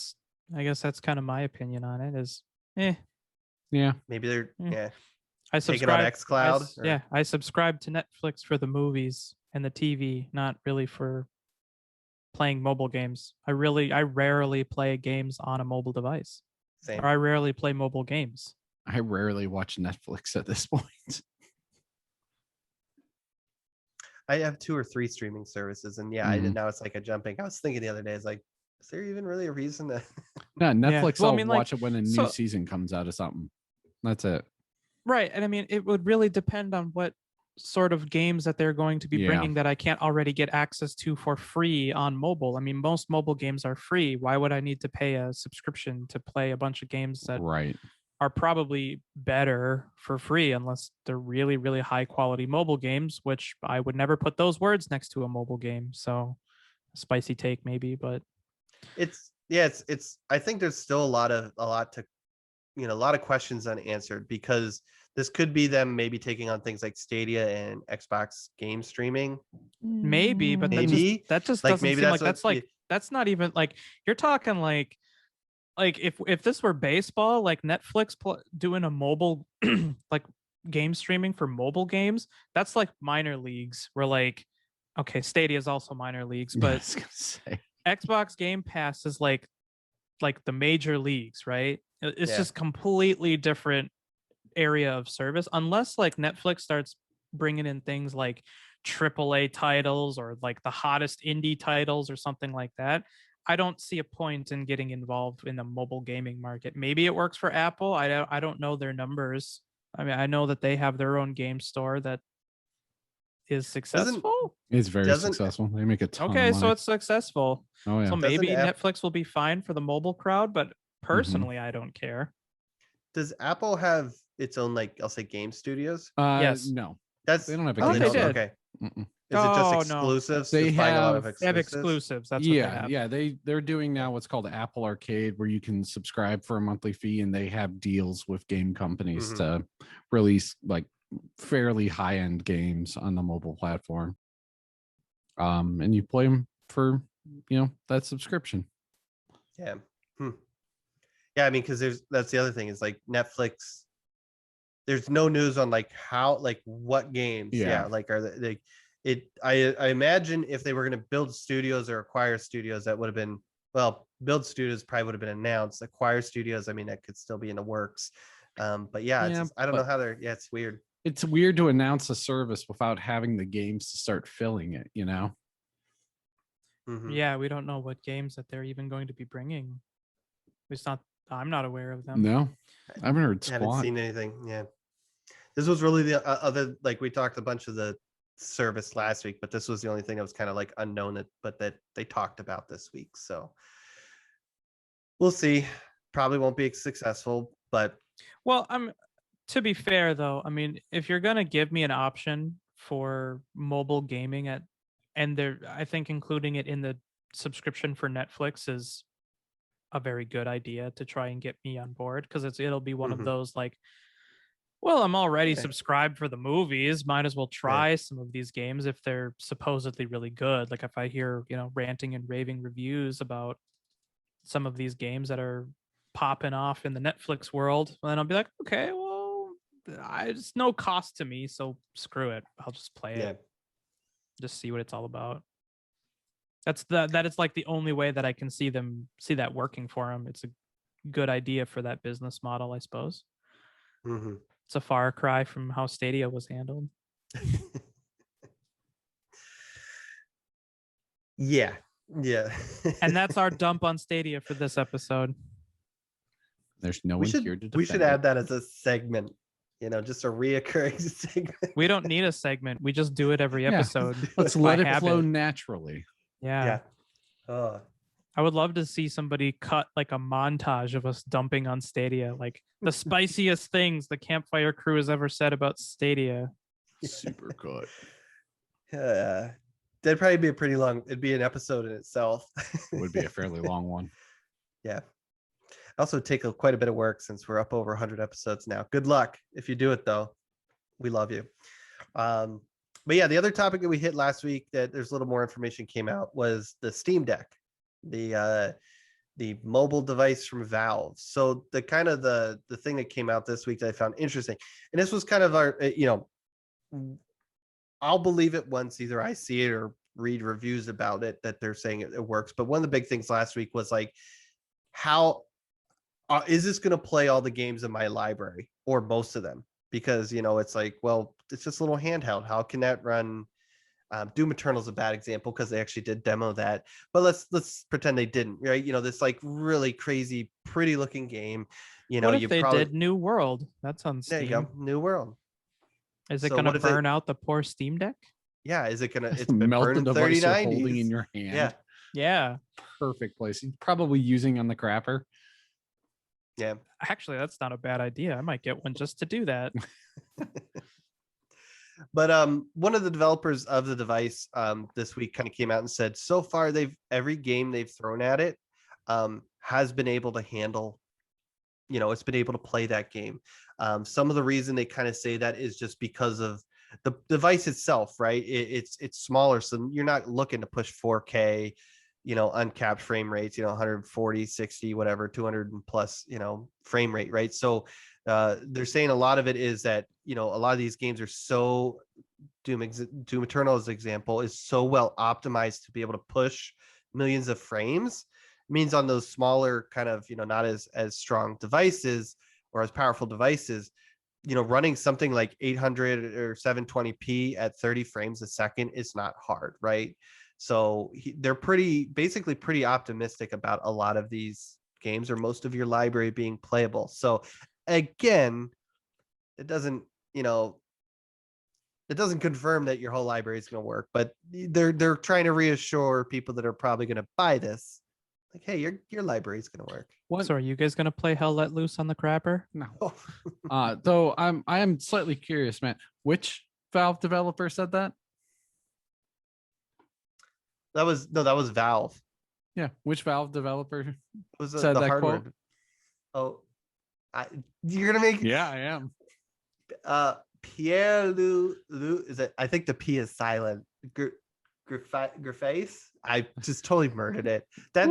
guess that's kind of my opinion on it is, yeah, maybe they're I taking on xCloud. I subscribe to Netflix for the movies and the TV, not really for playing mobile games. I rarely play games on a mobile device. Same. Or I rarely play mobile games. I rarely watch Netflix at this point. I have 2 or 3 streaming services, and I did. Now it's like a jumping. I was thinking the other day, it's like, is there even really a reason to? No, Netflix. I'll watch it when a new season comes out or something. That's it. Right, and I mean, it would really depend on what sort of games that they're going to be bringing that I can't already get access to for free on mobile. I mean, most mobile games are free. Why would I need to pay a subscription to play a bunch of games that are probably better for free unless they're really, really high quality mobile games, which I would never put those words next to a mobile game. So spicy take maybe, but it's I think there's still a lot to, a lot of questions unanswered, because this could be them maybe taking on things like Stadia and Xbox game streaming. Maybe, but maybe that just like doesn't maybe seem like that's not even like, you're talking like if this were baseball, like Netflix doing a mobile like game streaming for mobile games, that's like minor leagues. We're like, okay, Stadia is also minor leagues, but Xbox Game Pass is like the major leagues, right? It's just completely different area of service, unless like Netflix starts bringing in things like AAA titles or like the hottest indie titles or something like that. I don't see a point in getting involved in the mobile gaming market. Maybe it works for Apple. I don't know their numbers. I mean, I know that they have their own game store that is successful. It's very successful. They make a ton of money. So it's successful. Oh yeah. So maybe Netflix will be fine for the mobile crowd, but personally, I don't care. Does Apple have its own, like, I'll say, game studios? Yes. No. They don't have a game studio. Okay. Is it just exclusives? No. They have exclusives. That's what they have. Yeah. They're doing now what's called Apple Arcade, where you can subscribe for a monthly fee, and they have deals with game companies to release like fairly high-end games on the mobile platform. And you play them for that subscription. Yeah. Yeah, I mean, because that's the other thing is like Netflix. There's no news on like how, like what games. Yeah, like are they? I imagine if they were going to build studios or acquire studios, that would have been, well, build studios probably would have been announced. Acquire studios, I mean, that could still be in the works. But yeah, I don't know how they're. Yeah, it's weird. It's weird to announce a service without having the games to start filling it. Yeah, we don't know what games that they're even going to be bringing. I'm not aware of them. No, I haven't heard squat. I haven't seen anything. Yeah, this was really the other, like, we talked a bunch of the service last week, but this was the only thing that was kind of like unknown, but that they talked about this week. So we'll see. Probably won't be successful, but to be fair though, I mean, if you're gonna give me an option for mobile gaming I think including it in the subscription for Netflix is a very good idea to try and get me on board, because it'll be one of those like, well, I'm already subscribed for the movies, might as well try some of these games if they're supposedly really good. Like if I hear ranting and raving reviews about some of these games that are popping off in the Netflix world, then I'll be like, okay, well, it's no cost to me, so screw it, I'll just play it, just see what it's all about. That is like the only way that I can see that working for them. It's a good idea for that business model, I suppose. It's a far cry from how Stadia was handled. Yeah. And that's our dump on Stadia for this episode. There's no one here to defend we should add that as a segment, just a reoccurring segment. We don't need a segment. We just do it every episode. Let's let it flow naturally. Yeah. I would love to see somebody cut like a montage of us dumping on Stadia, like the spiciest things the Campfire Crew has ever said about Stadia. Super good. That'd probably be it'd be an episode in itself. It would be a fairly long one. Yeah. Also take quite a bit of work since we're up over 100 episodes now. Good luck if you do it though. We love you. But yeah, the other topic that we hit last week that there's a little more information came out was the Steam Deck, the mobile device from Valve. So the kind of the thing that came out this week that I found interesting, and this was kind of our, I'll believe it once either I see it or read reviews about it that they're saying it works. But one of the big things last week was like, how is this going to play all the games in my library or most of them? Because, it's like, well, it's just a little handheld. How can that run? Doom Eternal is a bad example because they actually did demo that. But let's pretend they didn't, right? This like really crazy, pretty looking game. What if they did New World? That's on Steam. There you go, New World. Is it gonna burn out the poor Steam Deck? Yeah, is it gonna? It's been melt the device you're holding in 3090s. your hand. Yeah, Yeah. Perfect place. You're probably using on the crapper. yeah. Actually, that's not a bad idea. I might get one just to do that. But one of the developers of the device this week kind of came out and said so far every game they've thrown at it has been able to handle, it's been able to play that game. Some of the reason they kind of say that is just because of the device itself, right? It's smaller, so you're not looking to push 4K, uncapped frame rates, 140, 60, whatever, 200 and plus, frame rate, right? So they're saying a lot of it is that, a lot of these games are so Doom Eternal, as an example, is so well optimized to be able to push millions of frames. It means on those smaller kind of, not as strong devices or as powerful devices, running something like 800 or 720p at 30 frames a second is not hard, right? So they're basically pretty optimistic about a lot of these games or most of your library being playable. So again, it doesn't confirm that your whole library is going to work, but they're trying to reassure people that are probably going to buy this, like, hey, your library is going to work. What? So are you guys going to play Hell Let Loose on the crapper? No. Though I am slightly curious, man. Which Valve developer said that? That was Valve. Yeah, which Valve developer said the that hardware quote? Oh, you're gonna make. Yeah, I am. Pierre Lou is it? I think the P is silent. Griface. I just totally murdered it. That's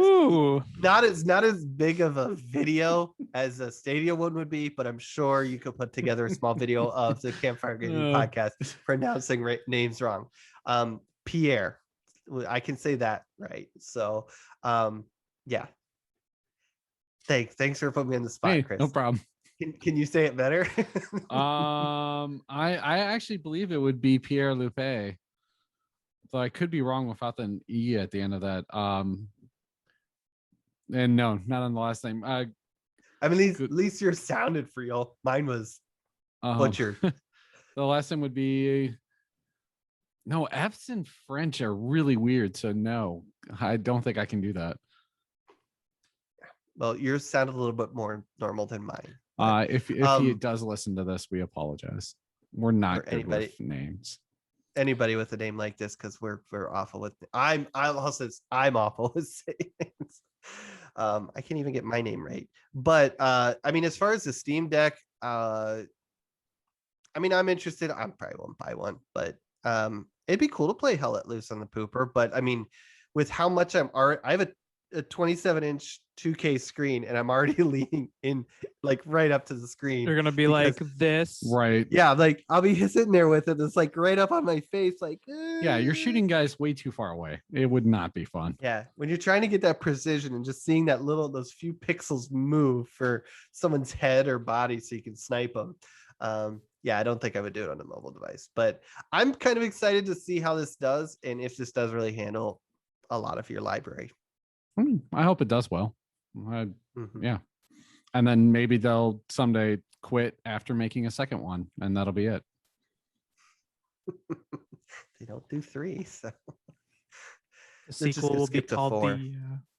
not as big of a video as a Stadia one would be, but I'm sure you could put together a small video of the Campfire Crew podcast pronouncing names wrong. Pierre, I can say that right. So, yeah. Thanks for putting me on the spot, Chris. No problem. Can you say it better? I actually believe it would be Pierre Lupe. So I could be wrong without an E at the end of that. And no, not on the last name. I mean, at least you're sounded for real. Mine was butchered. The last name would be no. F's in French are really weird, so no, I don't think I can do that. Well, yours sounded a little bit more normal than mine. If he does listen to this, we apologize. We're not good with names. Anybody with a name like this, because we're awful with. I'm awful with saying names. I can't even get my name right. But I mean, as far as the Steam Deck, I mean, I'm interested. I probably won't buy one, but it'd be cool to play Hell Let Loose on the Pooper. But I mean, with how much I have a 27-inch 2K screen, and I'm already leaning in like right up to the screen. You're gonna be like this, right? Yeah, like I'll be sitting there with it. It's like right up on my face, like. Yeah, you're shooting guys way too far away. It would not be fun. Yeah, when you're trying to get that precision and just seeing those few pixels move for someone's head or body, so you can snipe them. Yeah, I don't think I would do it on a mobile device, but I'm kind of excited to see how this does and if this does really handle a lot of your library. I hope it does well. Yeah. And then maybe they'll someday quit after making a second one, and that'll be it. They don't do 3, so the sequel will be called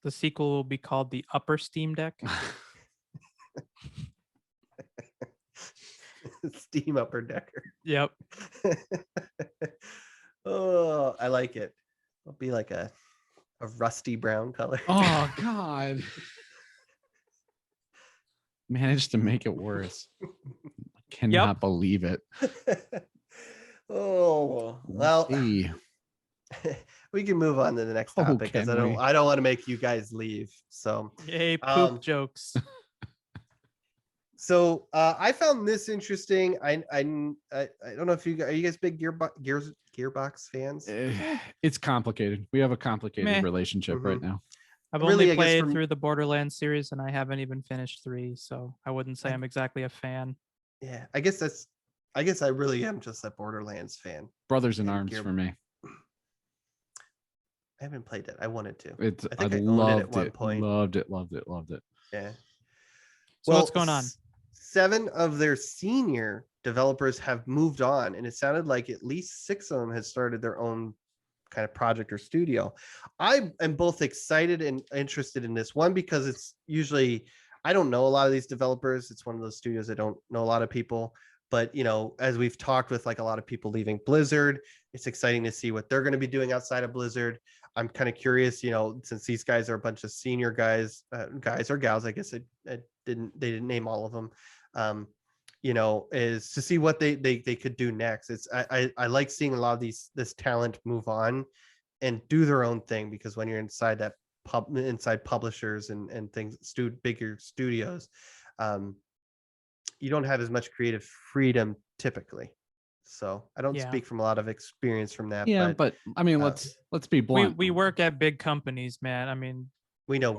the sequel will be called the Upper Steam Deck. Steam Upper Decker. Yep. Oh, I like it. It'll be like a rusty brown color. Oh God. Managed to make it worse. I cannot believe it. Oh well. We can move on to the next topic because I don't want to make you guys leave. So yay, poop jokes. So I found this interesting. I don't know if are you guys big Gearbox fans? It's complicated. We have a complicated relationship right now. I've only played through the Borderlands series, and I haven't even finished 3, so I wouldn't say I'm exactly a fan. Yeah, I guess I really am just a Borderlands fan. Brothers in arms for me. I haven't played it. I wanted to. I think I owned it at one point. Loved it. Yeah. So what's going on? 7 of their senior developers have moved on, and it sounded like at least 6 of them had started their own kind of project or studio. I am both excited and interested in this one because it's usually, I don't know a lot of these developers. It's one of those studios I don't know a lot of people, but as we've talked with like a lot of people leaving Blizzard, it's exciting to see what they're going to be doing outside of Blizzard. I'm kind of curious, since these guys are a bunch of senior guys or gals, I guess they didn't name all of them. Is to see what they could do next. I like seeing a lot of this talent move on and do their own thing, because when you're inside that inside publishers and things, bigger studios, you don't have as much creative freedom typically. So I don't speak from a lot of experience from that. Yeah, but I mean, let's be blunt. We work at big companies, man. I mean, we know,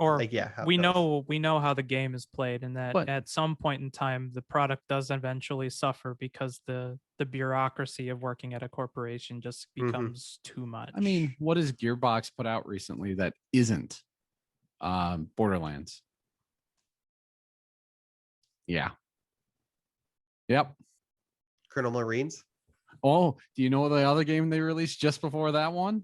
we know how the game is played, and that at some point in time, the product does eventually suffer because the bureaucracy of working at a corporation just becomes too much. I mean, what has Gearbox put out recently that isn't Borderlands? Yeah. Yep. Colonel Marines. Oh, do you know the other game they released just before that one?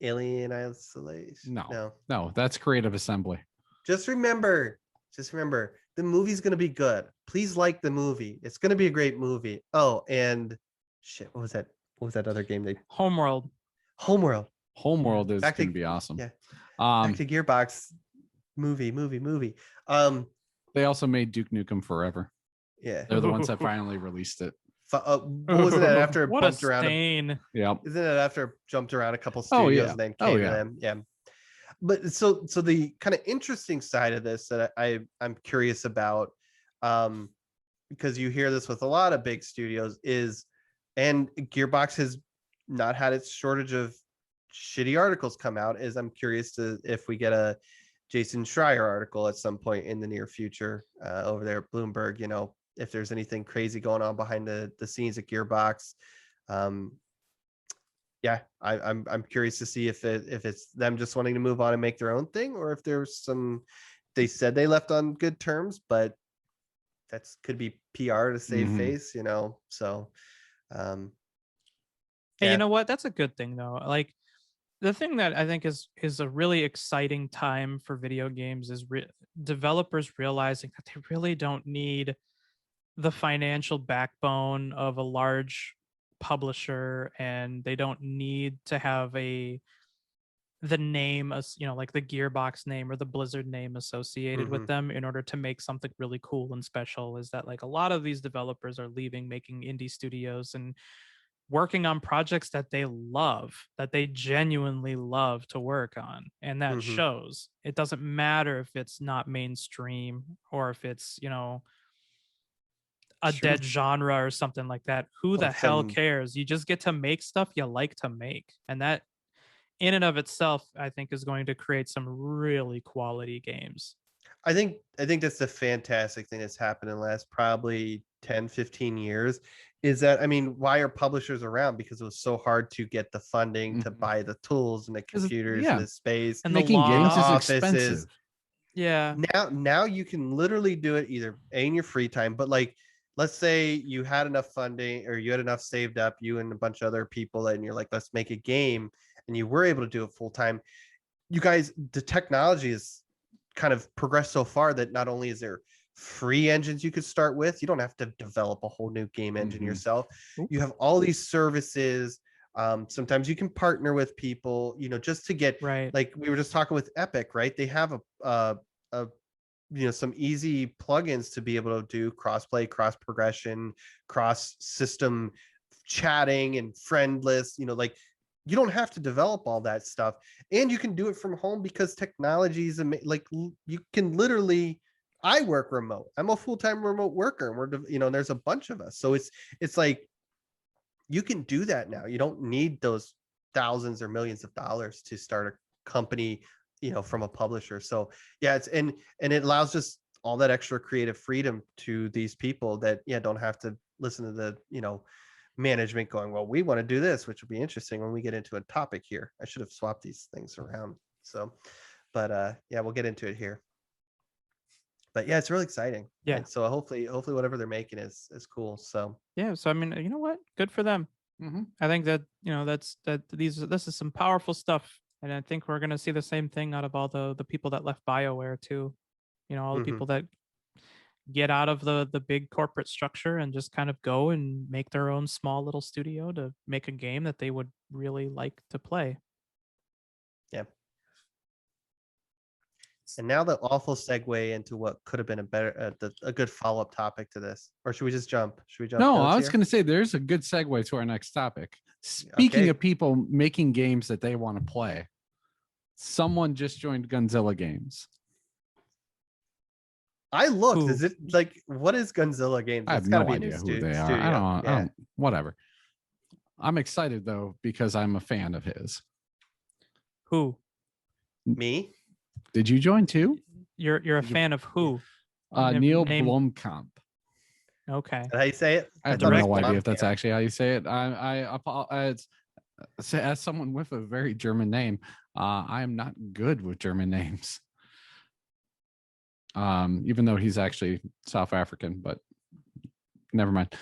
Alien Isolation. No, that's Creative Assembly. Just remember, the movie's going to be good. Please like the movie. It's going to be a great movie. Oh, and shit, what was that? What was that other game? Homeworld. Homeworld is going to be awesome. Yeah. Back to Gearbox movie. They also made Duke Nukem Forever. Yeah. They're the ones that finally released it. What wasn't that after it bumped around? Yeah. Isn't it after it jumped around a couple studios and then came to them? Yeah. But so the kind of interesting side of this that I'm curious about, because you hear this with a lot of big studios, and Gearbox has not had its shortage of shitty articles come out, is I'm curious if we get a Jason Schreier article at some point in the near future over there at Bloomberg, if there's anything crazy going on behind the scenes at Gearbox. I'm curious to see if it's them just wanting to move on and make their own thing, or if there's they said they left on good terms, but that's could be PR to save face, so hey, you know what, that's a good thing though. Like, the thing that I think is a really exciting time for video games is developers realizing that they really don't need the financial backbone of a large publisher, and they don't need to have the name, like the Gearbox name or the Blizzard name associated with them in order to make something really cool and special. Is that like a lot of these developers are leaving, making indie studios and working on projects that they love, that they genuinely love to work on, and that shows. It doesn't matter if it's not mainstream or if it's a dead genre or something like that. Who the hell cares? You just get to make stuff you like to make, and that in and of itself, I think, is going to create some really quality games. I think that's the fantastic thing that's happened in the last probably 10-15 years, is that, I mean, why are publishers around? Because it was so hard to get the funding to buy the tools and the computers and the space, and making games is offices. expensive. Yeah. Now you can literally do it either in your free time, but like, let's say you had enough funding or you had enough saved up, you and a bunch of other people, and you're like, let's make a game, and you were able to do it full time. You guys, the technology is kind of progressed so far that not only is there free engines you could start with, you don't have to develop a whole new game engine yourself. You have all these services. Sometimes you can partner with people, just to get like we were just talking with Epic, right? They have some easy plugins to be able to do cross-play, cross progression, cross system chatting and friend lists. Like, you don't have to develop all that stuff, and you can do it from home because technologies, like, you can literally, I work remote. I'm a full-time remote worker, and we're, there's a bunch of us. So it's like, you can do that now. You don't need those thousands or millions of dollars to start a company, from a publisher. So yeah, it's, and it allows just all that extra creative freedom to these people that don't have to listen to the, management going, well, we want to do this, which will be interesting when we get into a topic here. I should have swapped these things around. So, but we'll get into it here. But yeah, it's really exciting. Yeah. And so hopefully whatever they're making is cool. So Yeah. So I mean, you know what? Good for them. I think that this is some powerful stuff, and I think we're gonna see the same thing out of all the people that left BioWare too. All the people that get out of the big corporate structure and just kind of go and make their own small little studio to make a game that they would really like to play. yeah. And now the awful segue into what could have been a good follow-up topic to this, or should we just jump? Should we jump? No, I was going to say there's a good segue to our next topic. Speaking of people making games that they want to play, someone just joined Gunzilla Games. I looked. Ooh. Is it like, what is Gunzilla Games? I have no idea who they are. I don't. Whatever. I'm excited though because I'm a fan of his. Who? Me? Did you join too? You're a fan of who? Neil Blomkamp. Okay. How you say it? I have no idea if that's actually how you say it. As someone with a very German name, I am not good with German names. Even though he's actually South African, but never mind.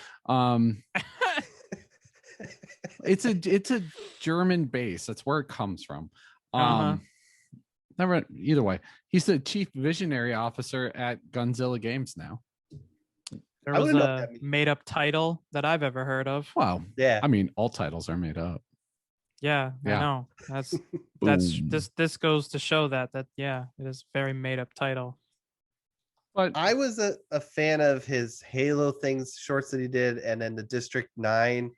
It's a German base. That's where it comes from. Never. Either way, he's the chief visionary officer at Gunzilla Games now. There was a made-up title that I've ever heard of. Wow. Yeah. I mean, all titles are made up. Yeah. I know. That's this goes to show that it is a very made-up title. But I was a fan of his Halo things, shorts that he did, and then the District 9.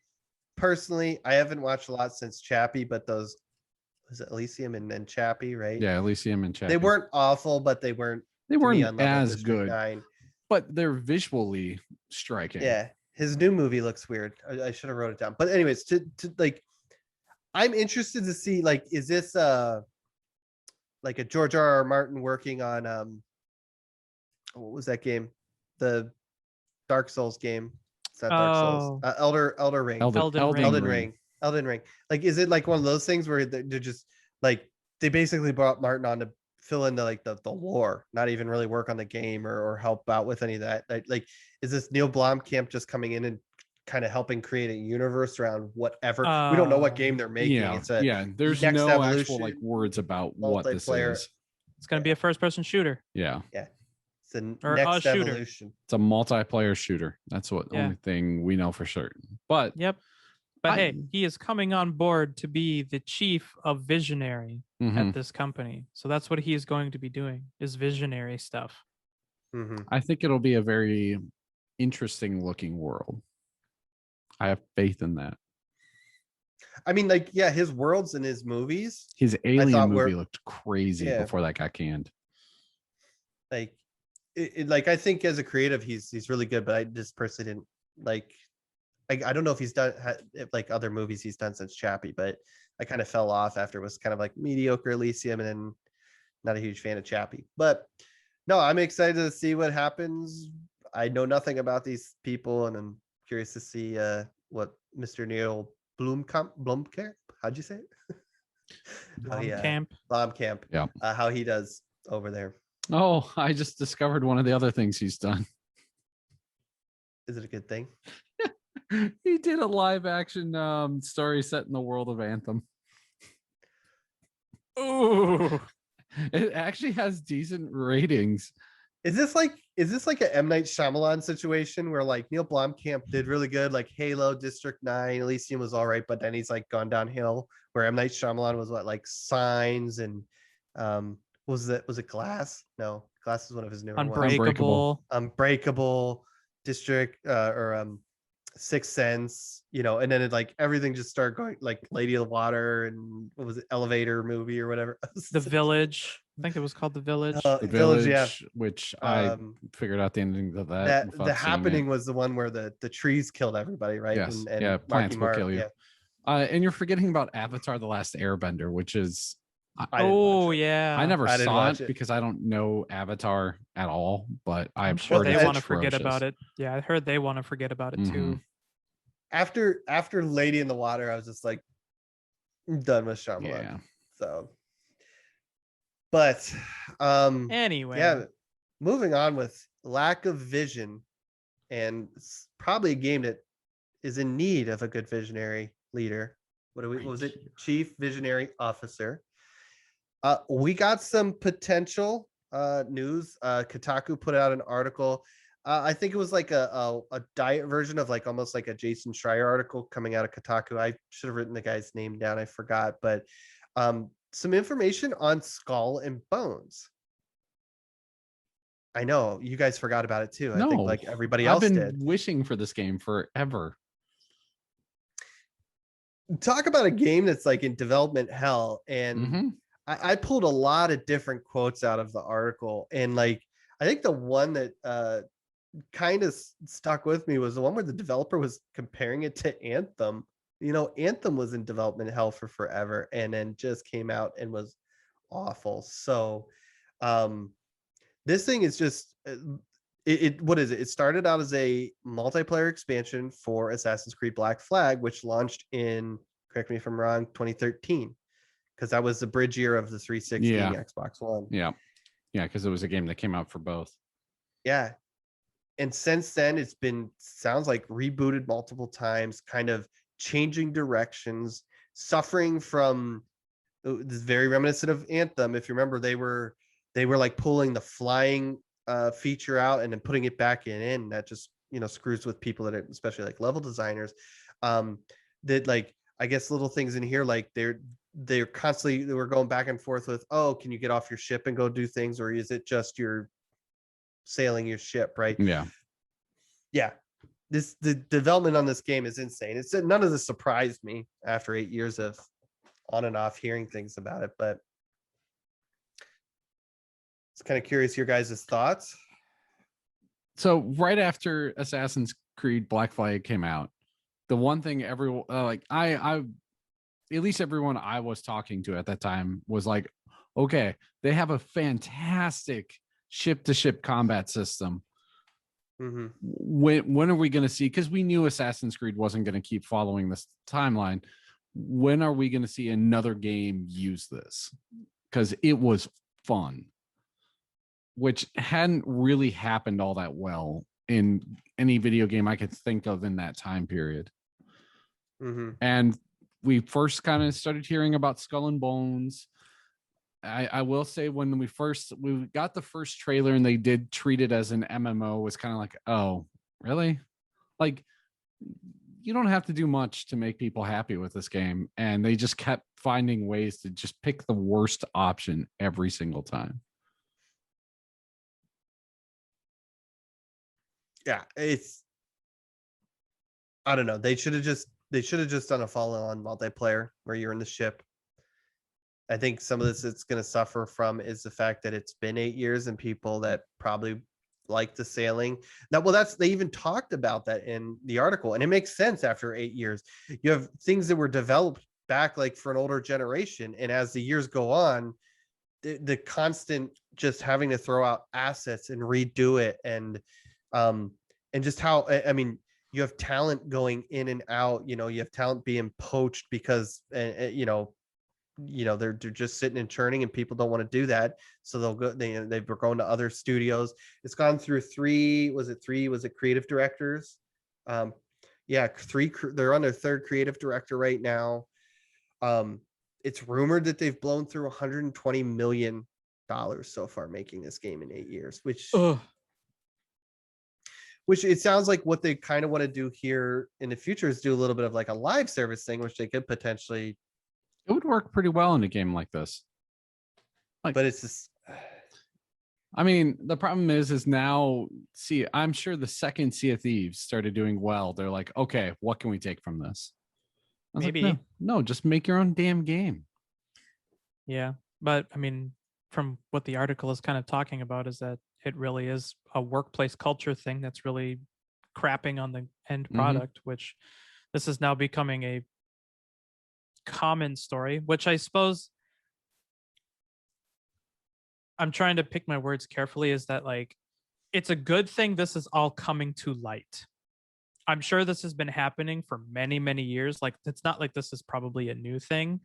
Personally, I haven't watched a lot since Chappie, but those, was it Elysium and Chappie, right? Yeah, Elysium and Chappie. They weren't awful, but they weren't as good. 9. But they're visually striking. Yeah, his new movie looks weird. I should have wrote it down. But anyways, to like, I'm interested to see, like, is this like a George R.R. Martin working on what was that game? The Dark Souls game. It's not Dark Souls. Elder Ring. Elden Ring. Like, is it like one of those things where they're just like, they basically brought Martin on to fill in the lore, not even really work on the game or help out with any of that? Like, is this Neil Blomkamp just coming in and kind of helping create a universe around whatever? We don't know what game they're making. There's no actual like words about what this is. It's going to be a first-person shooter. Yeah. It's the next evolution. It's a multiplayer shooter. That's what only thing we know for certain. But hey, he is coming on board to be the chief of visionary at this company. So that's what he is going to be doing, is visionary stuff. I think it'll be a very interesting looking world. I have faith in that. I mean, like, his worlds in his movies. His Alien movie looked crazy before that got canned. Like, like, I think as a creative, he's really good, but I just personally didn't like. I don't know if he's done like other movies he's done since Chappie, but I kind of fell off after it was kind of like mediocre Elysium, and then not a huge fan of Chappie. But no, I'm excited to see what happens. I know nothing about these people, and I'm curious to see what Mr. Neil Blomkamp, how'd you say it? Blomkamp. Yeah. How he does over there. Oh, I just discovered one of the other things he's done. Is it a good thing? He did a live action story set in the world of Anthem. Oh, it actually has decent ratings. Is this like an M. Night Shyamalan situation where like Neil Blomkamp did really good, like Halo, District 9, Elysium was all right, but then he's like gone downhill, where M. Night Shyamalan was what, like Signs and was it Glass? No, Glass is one of his newer Unbreakable. Unbreakable, District or Sixth Sense, and then it like everything just started going, like Lady of the Water and what was it, Elevator movie or whatever. The Village. I think it was called The Village. The Village, which I figured out the ending of that. The Happening was the one where the trees killed everybody, right? Yes. And plants will kill you. Yeah. And you're forgetting about Avatar: The Last Airbender, which is I never saw it because I don't know Avatar at all, but I'm sure they want to forget about it. Yeah, I heard they want to forget about it too. After Lady in the Water, I was just like, I'm done with Shyamalan. Yeah. So, but anyway, moving on with lack of vision, and it's probably a game that is in need of a good visionary leader. What was it? Chief Visionary Officer. We got some potential news. Kotaku put out an article. I think it was like a diet version of like almost like a Jason Schreier article coming out of Kotaku. I should have written the guy's name down. I forgot, but some information on Skull and Bones. I know you guys forgot about it too. I think like everybody else did. I've been wishing for this game forever. Talk about a game that's like in development hell. And I pulled a lot of different quotes out of the article. And like, I think the one that kind of stuck with me was the one where the developer was comparing it to Anthem. You know, Anthem was in development hell for forever and then just came out and was awful. So this thing is just what is it? It started out as a multiplayer expansion for Assassin's Creed Black Flag, which launched in, correct me if I'm wrong, 2013, because that was the bridge year of the 360 and Xbox One. Yeah, because it was a game that came out for both. Yeah, and since then it's been, sounds like, rebooted multiple times, kind of changing directions, suffering from this very reminiscent of Anthem. If you remember, they were like pulling the flying feature out and then putting it back in. That just, you know, screws with people that are, especially like level designers, that like, I guess little things in here, like they're constantly, they were going back and forth with, oh, can you get off your ship and go do things, or is it just you're sailing your ship, right? Yeah, the development on this game is insane. It's none of this surprised me after 8 years of on and off hearing things about it, but it's kind of curious your guys' thoughts. So right after Assassin's Creed Black Flag came out, the one thing everyone I at least everyone I was talking to at that time was like, okay, they have a fantastic ship-to-ship combat system. When are we going to see? Because we knew Assassin's Creed wasn't going to keep following this timeline. When are we going to see another game use this? Because it was fun, which hadn't really happened all that well in any video game I could think of in that time period. And we first kind of started hearing about Skull and Bones. I will say when we got the first trailer and they did treat it as an MMO, was kind of like, oh, really? Like, you don't have to do much to make people happy with this game. And they just kept finding ways to just pick the worst option every single time. Yeah, it's, I don't know. They should have just done a follow-on multiplayer where you're in the ship. I think some of this it's going to suffer from is the fact that it's been 8 years and people that probably like the sailing. Now, well, they even talked about that in the article, and it makes sense after 8 years. You have things that were developed back like for an older generation, and as the years go on, the constant just having to throw out assets and redo it, and just how, I mean, you have talent going in and out, you know, you have talent being poached because you know they're just sitting and churning, and people don't want to do that, so they'll go, they're going to other studios. It's gone through three creative directors. They're on their third creative director right now. It's rumored that they've blown through $120 million so far making this game in 8 years, which it sounds like what they kind of want to do here in the future is do a little bit of like a live service thing, which they could potentially. It would work pretty well in a game like this. But it's just, I mean, the problem is now, see, I'm sure the second Sea of Thieves started doing well, they're like, okay, what can we take from this? Maybe. Like, no, just make your own damn game. Yeah. But I mean, from what the article is kind of talking about is that it really is a workplace culture thing that's really crapping on the end product, which this is now becoming a common story, which I suppose, I'm trying to pick my words carefully, is that like, it's a good thing this is all coming to light. I'm sure this has been happening for many, many years. Like, it's not like this is probably a new thing,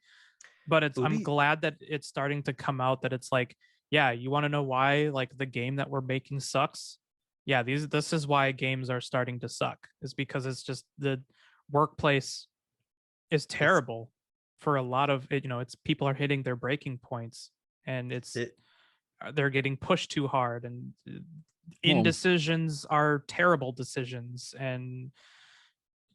but I'm glad that it's starting to come out, that it's like, yeah, you want to know why like the game that we're making sucks? Yeah, this is why games are starting to suck. Is because it's just the workplace is It's terrible for a lot of it, it's people are hitting their breaking points, and it they're getting pushed too hard, and Well, indecisions are terrible decisions, and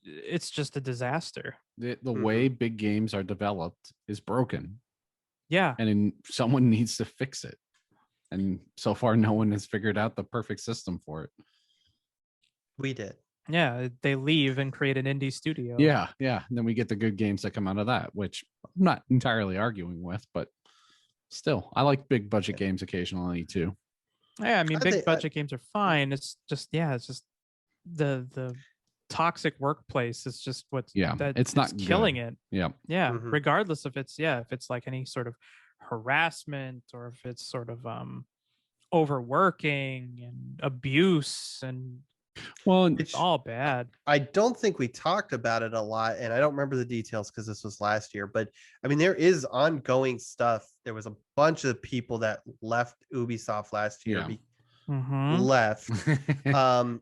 it's just a disaster. the mhm. way big games are developed is broken, Yeah. and someone needs to fix it. And so far, no one has figured out the perfect system for it. We did. Yeah, they leave and create an indie studio. Yeah, yeah. And then we get the good games that come out of that, which I'm not entirely arguing with, but still, I like big budget games occasionally too. Yeah, I mean, I big think budget games are fine. It's just, yeah, it's just the toxic workplace is just what Yeah, it's not killing good. it. Yeah. Yeah, Mhm. regardless if it's like any sort of harassment, or if it's sort of overworking and abuse, and Well, it's all bad. I don't think we talked about it a lot, and I don't remember the details because this was last year. But I mean, there is ongoing stuff. There was a bunch of people that left Ubisoft last year, yeah. left, um,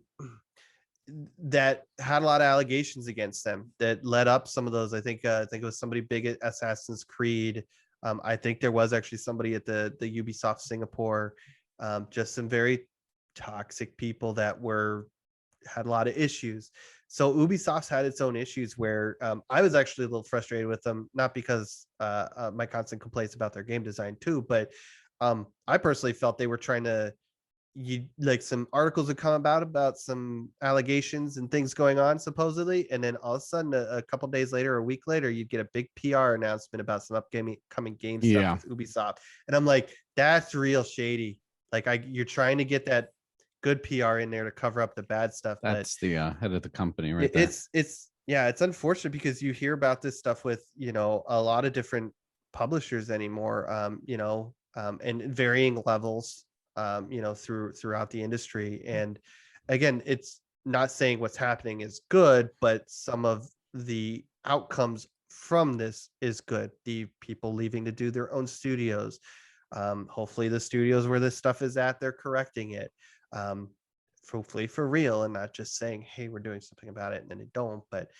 that had a lot of allegations against them that led up some of those. I think it was somebody big at Assassin's Creed. I think there was actually somebody at the Ubisoft Singapore. Just some very toxic people that had a lot of issues. So Ubisoft's had its own issues where I was actually a little frustrated with them, not because my constant complaints about their game design too, but I personally felt they were trying to, like, some articles would come about some allegations and things going on supposedly, and then all of a sudden a couple days later, a week later, you'd get a big PR announcement about some upcoming game stuff with Ubisoft, and I'm like, that's real shady. Like, you're trying to get that good PR in there to cover up the bad stuff. That's the head of the company right there. there. It's unfortunate because you hear about this stuff with a lot of different publishers anymore, and varying levels, throughout the industry. And again, it's not saying what's happening is good, but some of the outcomes from this is good. The people leaving to do their own studios. Hopefully the studios where this stuff is at, they're correcting it. Hopefully for real, and not just saying, hey, we're doing something about it, and then they don't. But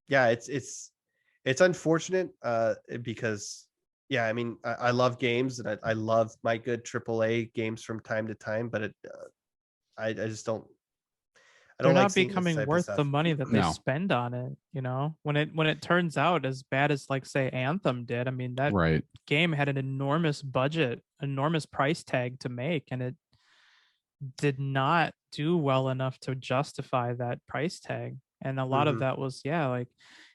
yeah, it's unfortunate, because yeah, I mean, I love games, and I love my good AAA games from time to time, but I just don't. I They're don't like not seeing this becoming type of worth the stuff. money that they No. spend on it, when it turns out as bad as, like, say, Anthem did. I mean, that Right. game had an enormous budget, enormous price tag to make, and it did not do well enough to justify that price tag. And a lot of that was, yeah, like,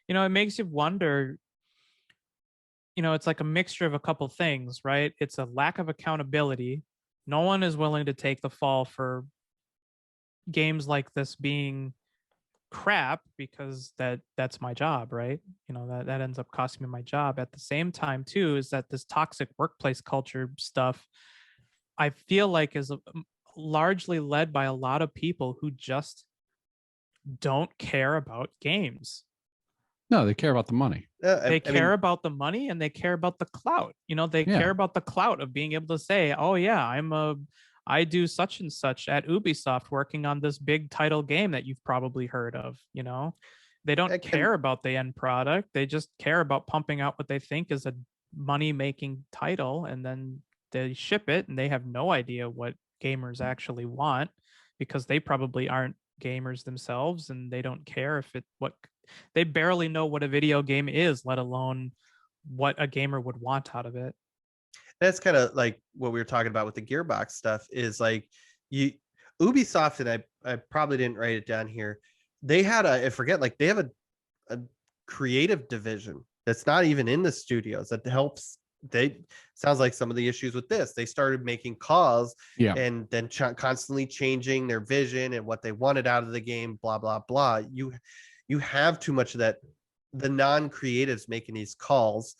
it makes you wonder, it's like a mixture of a couple things, right? It's a lack of accountability. No one is willing to take the fall for games like this being crap, because that's my job, right? That ends up costing me my job. At the same time too, is that this toxic workplace culture stuff, I feel like, is largely led by a lot of people who just don't care about games. No, they care about the money. They care about the money, and they care about the clout. They care about the clout of being able to say, oh yeah, I do such and such at Ubisoft working on this big title game that you've probably heard of. They don't care about the end product. They just care about pumping out what they think is a money making title, and then they ship it, and they have no idea what gamers actually want, because they probably aren't gamers themselves, and they don't care they barely know what a video game is, let alone what a gamer would want out of it. That's kind of like what we were talking about with the Gearbox stuff, is like, Ubisoft, and I probably didn't write it down here. They had I forget, like, they have a creative division that's not even in the studios that helps. Sounds like some of the issues with this, they started making calls, and then constantly changing their vision and what they wanted out of the game, blah blah blah. You have too much of that, the non-creatives making these calls,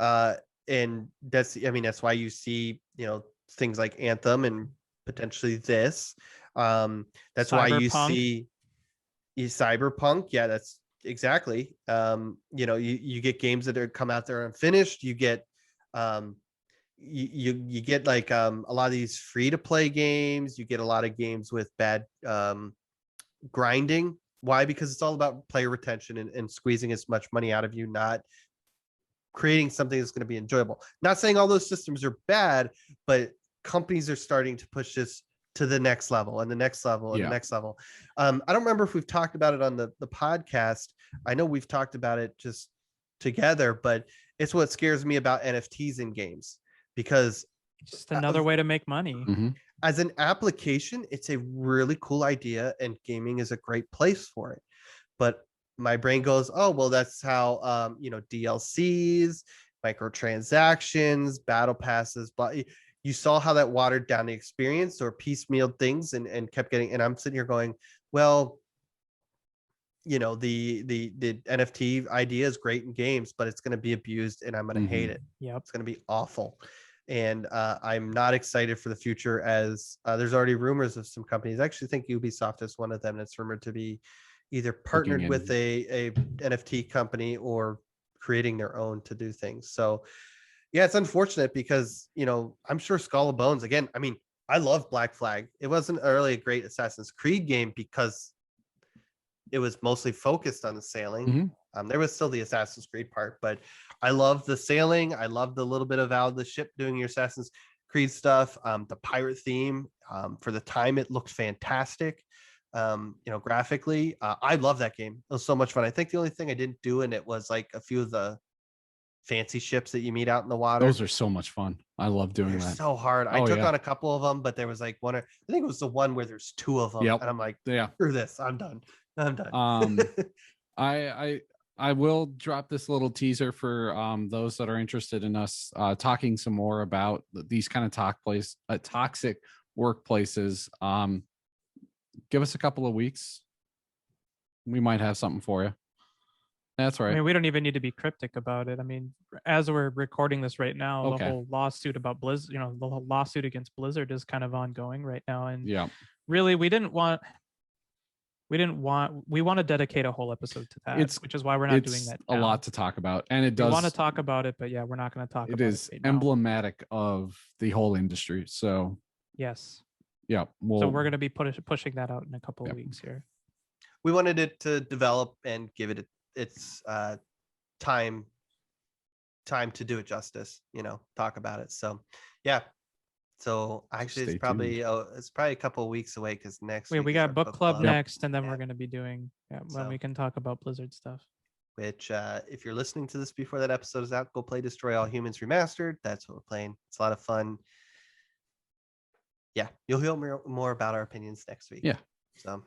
and that's why you see things like Anthem and potentially this. That's why you see Cyberpunk. Yeah, that's exactly. You get games that come out there unfinished. You get you get like a lot of these free to play games. You get a lot of games with bad grinding. Why? Because it's all about player retention and squeezing as much money out of you, not creating something that's going to be enjoyable. Not saying all those systems are bad, but companies are starting to push this to the next level and the next level and the next level. I don't remember if we've talked about it on the podcast. I know we've talked about it just together, but it's what scares me about NFTs in games, because just another way to make money. Mm-hmm. As an application, it's a really cool idea and gaming is a great place for it. But my brain goes, oh, well, that's how, DLCs, microtransactions, battle passes, but you saw how that watered down the experience or piecemealed things and kept getting, and I'm sitting here going, well, the NFT idea is great in games, but it's going to be abused and I'm going to hate it. Yep. It's going to be awful. And I'm not excited for the future, as there's already rumors of some companies. I actually think Ubisoft is one of them that's rumored to be either partnered with a NFT company or creating their own to do things. So yeah, it's unfortunate because, I'm sure Skull and Bones, again, I mean, I love Black Flag. It wasn't really a great Assassin's Creed game because it was mostly focused on the sailing. There was still the Assassin's Creed part, but I love the sailing. I love the little bit of out of the ship doing your Assassin's Creed stuff. The pirate theme, for the time, it looked fantastic. Graphically, I love that game. It was so much fun. I think the only thing I didn't do in it was like a few of the fancy ships that you meet out in the water. Those are so much fun. I love doing that. So hard. I took on a couple of them, but there was like one, I think it was the one where there's two of them. And I'm like, screw this. I'm done. I will drop this little teaser for those that are interested in us talking some more about these kind of toxic workplaces. Give us a couple of weeks. We might have something for you. That's right. I mean, we don't even need to be cryptic about it. I mean, as we're recording this right now, the whole lawsuit about Blizzard, the whole lawsuit against Blizzard is kind of ongoing right now. And really, we want to dedicate a whole episode to that, which is why we're not doing that now. A lot to talk about, and it does. We want to talk about it, but we're not going to talk about it. It is emblematic of the whole industry. So yes. Yeah. So we're going to be pushing that out in a couple of weeks here. We wanted it to develop and give it its time to do it justice, talk about it. So so actually it's probably a couple of weeks away, because next week we got book club next, and then we're going to be doing when we can talk about Blizzard stuff, which if you're listening to this before that episode is out, go play Destroy All Humans Remastered. That's what we're playing. It's a lot of fun. You'll hear more about our opinions next week. So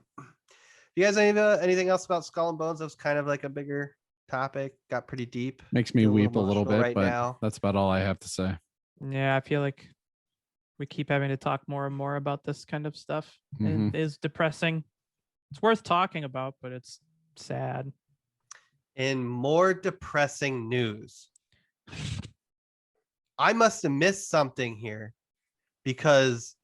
you guys have anything else about Skull and Bones? That was kind of like a bigger topic, got pretty deep. Makes me weep a little bit, but now. That's about all I have to say. Yeah, I feel like we keep having to talk more and more about this kind of stuff. It is depressing. It's worth talking about, but it's sad. In more depressing news, I must have missed something here, because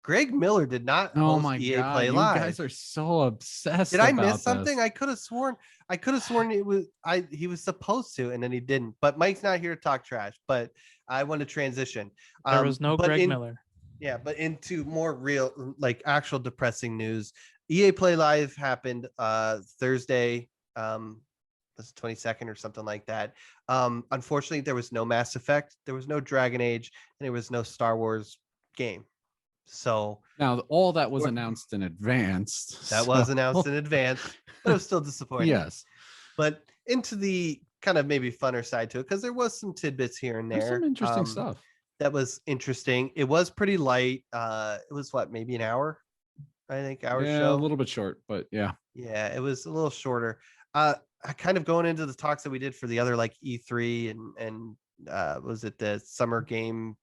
Greg Miller did not host EA Play Live. You guys are so obsessed. Did I miss something? I could have sworn it was he was supposed to, and then he didn't. But Mike's not here to talk trash. But I want to transition. There was no Greg Miller. Yeah, but into more real, like actual depressing news. EA Play Live happened Thursday, the 22nd or something like that. Unfortunately, there was no Mass Effect, there was no Dragon Age, and there was no Star Wars game. So now all that was announced in advance. Was announced in advance, but it was still disappointing. Yes. But into the kind of maybe funner side to it, because there was some tidbits here and there. There's some interesting stuff. That was interesting. It was pretty light. It was maybe an hour, I think, show. A little bit short, but yeah. Yeah, it was a little shorter. Kind of going into the talks that we did for the other like E3 and was it the Summer Game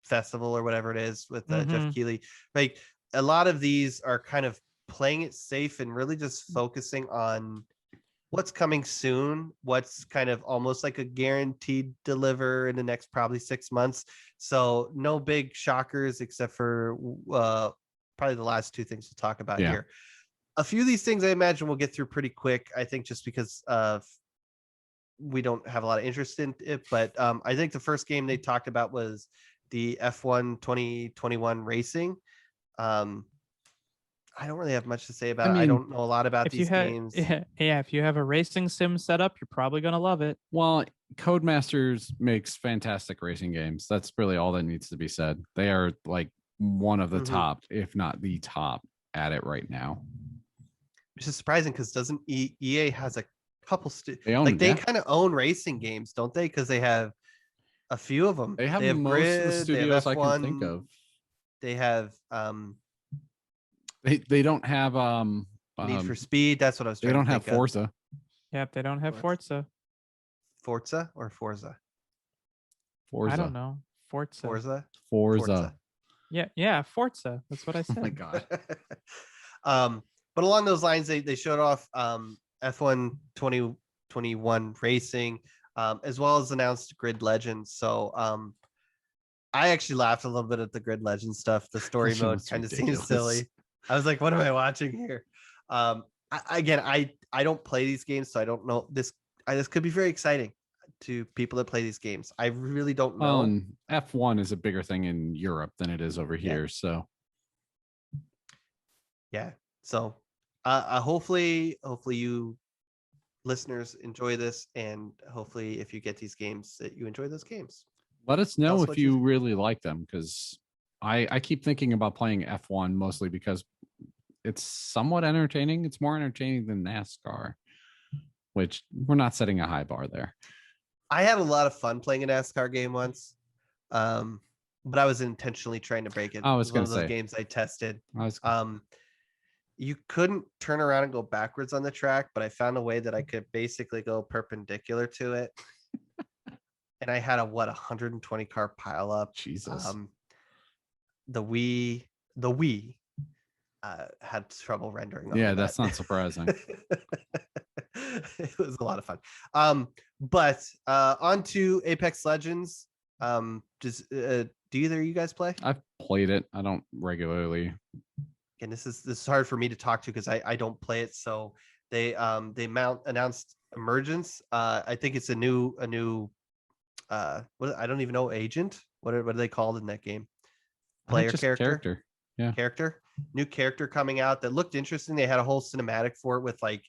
Festival or whatever it is with Jeff Keighley. Like a lot of these are kind of playing it safe and really just focusing on what's coming soon, what's kind of almost like a guaranteed deliver in the next probably 6 months. So no big shockers except for probably the last two things we'll talk about here. A few of these things I imagine we'll get through pretty quick, I think, just because of we don't have a lot of interest in it, but I think the first game they talked about was the F1 2021 racing. I don't really have much to say about it. I don't know a lot about these games. If you have a racing sim set up, you're probably going to love it. Well, Codemasters makes fantastic racing games. That's really all that needs to be said. They are like one of the top, if not the top, at it right now. Which is surprising because doesn't EA has a couple they kind of own racing games, don't they? Because they have a few of them. They have most of the studios I can think of. They have they don't have Need for Speed. That's what I was trying to think of. They don't have Forza. Yep, they don't have Forza. Forza or Forza? I don't know. Forza. Yeah, Forza. That's what I said. Oh my god. But along those lines, they showed off F1 2021 racing, as well as announced Grid Legends. So I actually laughed a little bit at the Grid Legends stuff. The story mode kind of seems silly. I was like, what am I watching here? I don't play these games, so I don't know. This could be very exciting to people that play these games. I really don't know. Well, and F1 is a bigger thing in Europe than it is over here. So yeah. So hopefully you listeners enjoy this, and hopefully if you get these games that you enjoy those games. Let us know if you really like them, because I keep thinking about playing F1 mostly because it's somewhat entertaining. It's more entertaining than NASCAR, which we're not setting a high bar there. I had a lot of fun playing a NASCAR game once, but I was intentionally trying to break it. I was going to say, one of those games I tested. You couldn't turn around and go backwards on the track, but I found a way that I could basically go perpendicular to it. And I had a 120 car pile up. Jesus. The Wii had trouble rendering. Yeah, that's not surprising. It was a lot of fun. But on to Apex Legends. Do either of you guys play? I've played it. I don't regularly. And this is hard for me to talk to because I don't play it. So they announced Emergence. I think it's a new what I don't even know, agent. What are they called in that game? Player character. Yeah. Character. New character coming out that looked interesting. They had a whole cinematic for it with like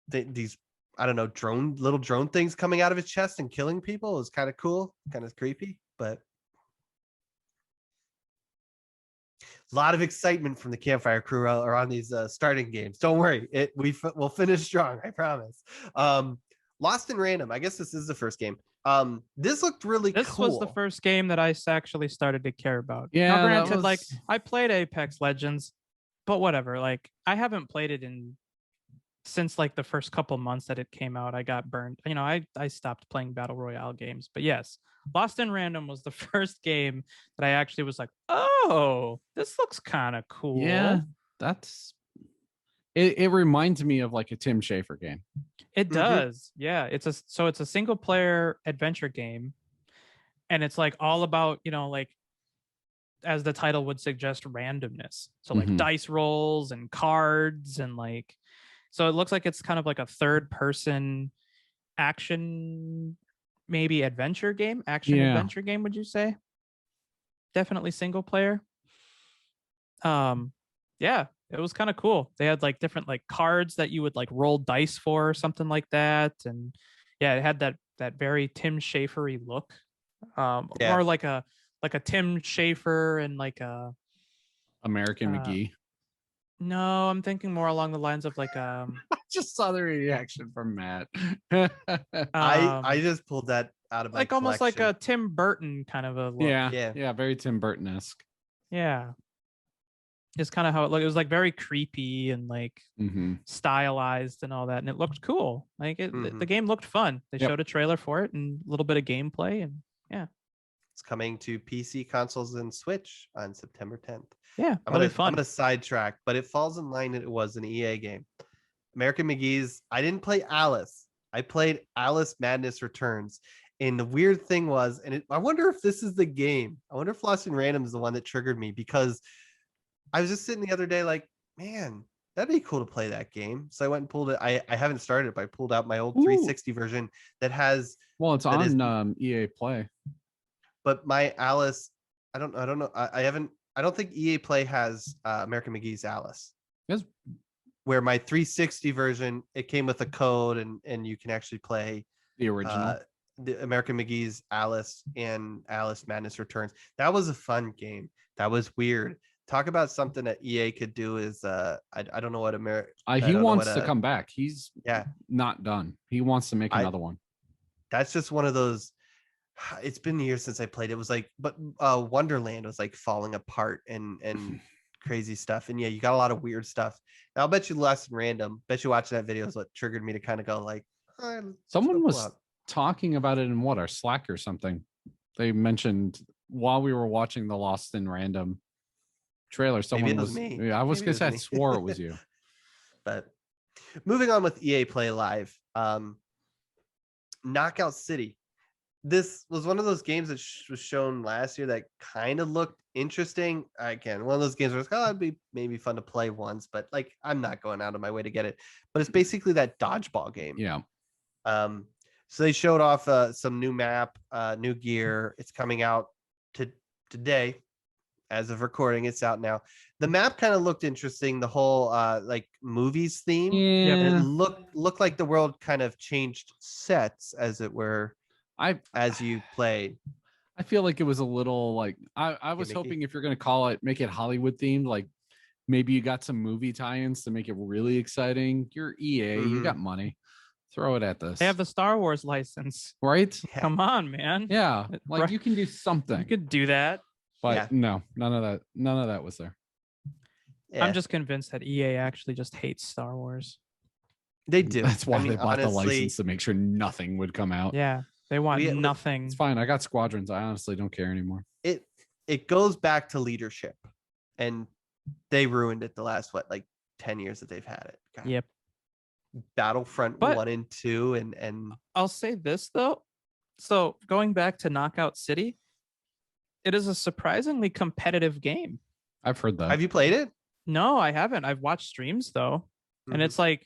these, I don't know, little drone things coming out of his chest and killing people. It was kind of cool, kind of creepy, but a lot of excitement from the Campfire Crew around these starting games. Don't worry, we'll finish strong, I promise. Lost in Random. I guess this is the first game. This looked really cool. This was the first game that I actually started to care about. Yeah, now, granted, like I played Apex Legends, but whatever. Like I haven't played it since like the first couple months that it came out. I got burned. I stopped playing battle royale games. But yes, Lost in Random was the first game that I actually was like, oh, this looks kind of cool. Yeah, it reminds me of like a Tim Schafer game. It does. Yeah. It's a single player adventure game. And it's like all about, like as the title would suggest, randomness. So like dice rolls and cards and like, so it looks like it's kind of like a third person action, maybe adventure game, adventure game, would you say? Definitely single player. Yeah. It was kind of cool. They had like different like cards that you would like roll dice for or something like that. And yeah, it had that very Tim Schafer-y look. Or like a Tim Schafer and like a American McGee. No, I'm thinking more along the lines of like I just saw the reaction from Matt. I just pulled that out of my like almost like a Tim Burton kind of a look. Yeah, very Tim Burton-esque. Yeah. Is kind of how it looked. It was like very creepy and like stylized and all that, and it looked cool. Like the game looked fun. They showed a trailer for it and a little bit of gameplay, and yeah, it's coming to PC, consoles, and Switch on September 10th. Yeah, I'm gonna sidetrack, but it falls in line that it was an EA game. American McGee's. I didn't play Alice. I played Alice Madness Returns. And the weird thing was, I wonder if this is the game. I wonder if Lost in Random is the one that triggered me, because I was just sitting the other day like, man, that'd be cool to play that game. So I went and pulled it. I haven't started it, but I pulled out my old Ooh. 360 version that has. Well, it's on EA Play. But my Alice, I don't know. I haven't. I don't think EA Play has American McGee's Alice. Yes. Where my 360 version, it came with a code, and you can actually play the original, the American McGee's Alice and Alice Madness Returns. That was a fun game. That was weird. Talk about something that EA could do is I don't know what he wants to come back. He's not done. He wants to make another one. That's just one of those. It's been years since I played. It was like, but Wonderland was like falling apart and crazy stuff. And yeah, you got a lot of weird stuff. And I'll bet you less than random. Bet you watching that video is what triggered me to kind of go like. Someone was talking about it in our Slack or something. They mentioned while we were watching the Lost in Random trailer. Someone was me. Yeah, I was gonna say I swore it was you. But moving on with EA Play Live, Knockout City. This was one of those games that was shown last year that kind of looked interesting. Again, one of those games where it's it'd be maybe fun to play once, but like I'm not going out of my way to get it. But it's basically that dodgeball game. Yeah. So they showed off some new map, new gear. It's coming out today. As of recording, it's out now. The map kind of looked interesting. The whole like movies theme. Yeah. And it looked like the world kind of changed sets, as it were. As you played. I feel like it was a little like I was hoping if you're gonna make it Hollywood themed, like maybe you got some movie tie-ins to make it really exciting. You're EA, you got money. Throw it at this. They have the Star Wars license. Right? Yeah. Come on, man. Yeah. Like you can do something. You could do that. But no, none of that was there. Yeah. I'm just convinced that EA actually just hates Star Wars. They do. That's why they bought the license to make sure nothing would come out. Yeah. They want nothing. It's fine. I got Squadrons. I honestly don't care anymore. It goes back to leadership. And they ruined it the last 10 years that they've had it. God. Yep. Battlefront 1 and 2 and I'll say this though. So going back to Knockout City, it is a surprisingly competitive game. I've heard that. Have you played it? No, I haven't. I've watched streams though. Mm-hmm. And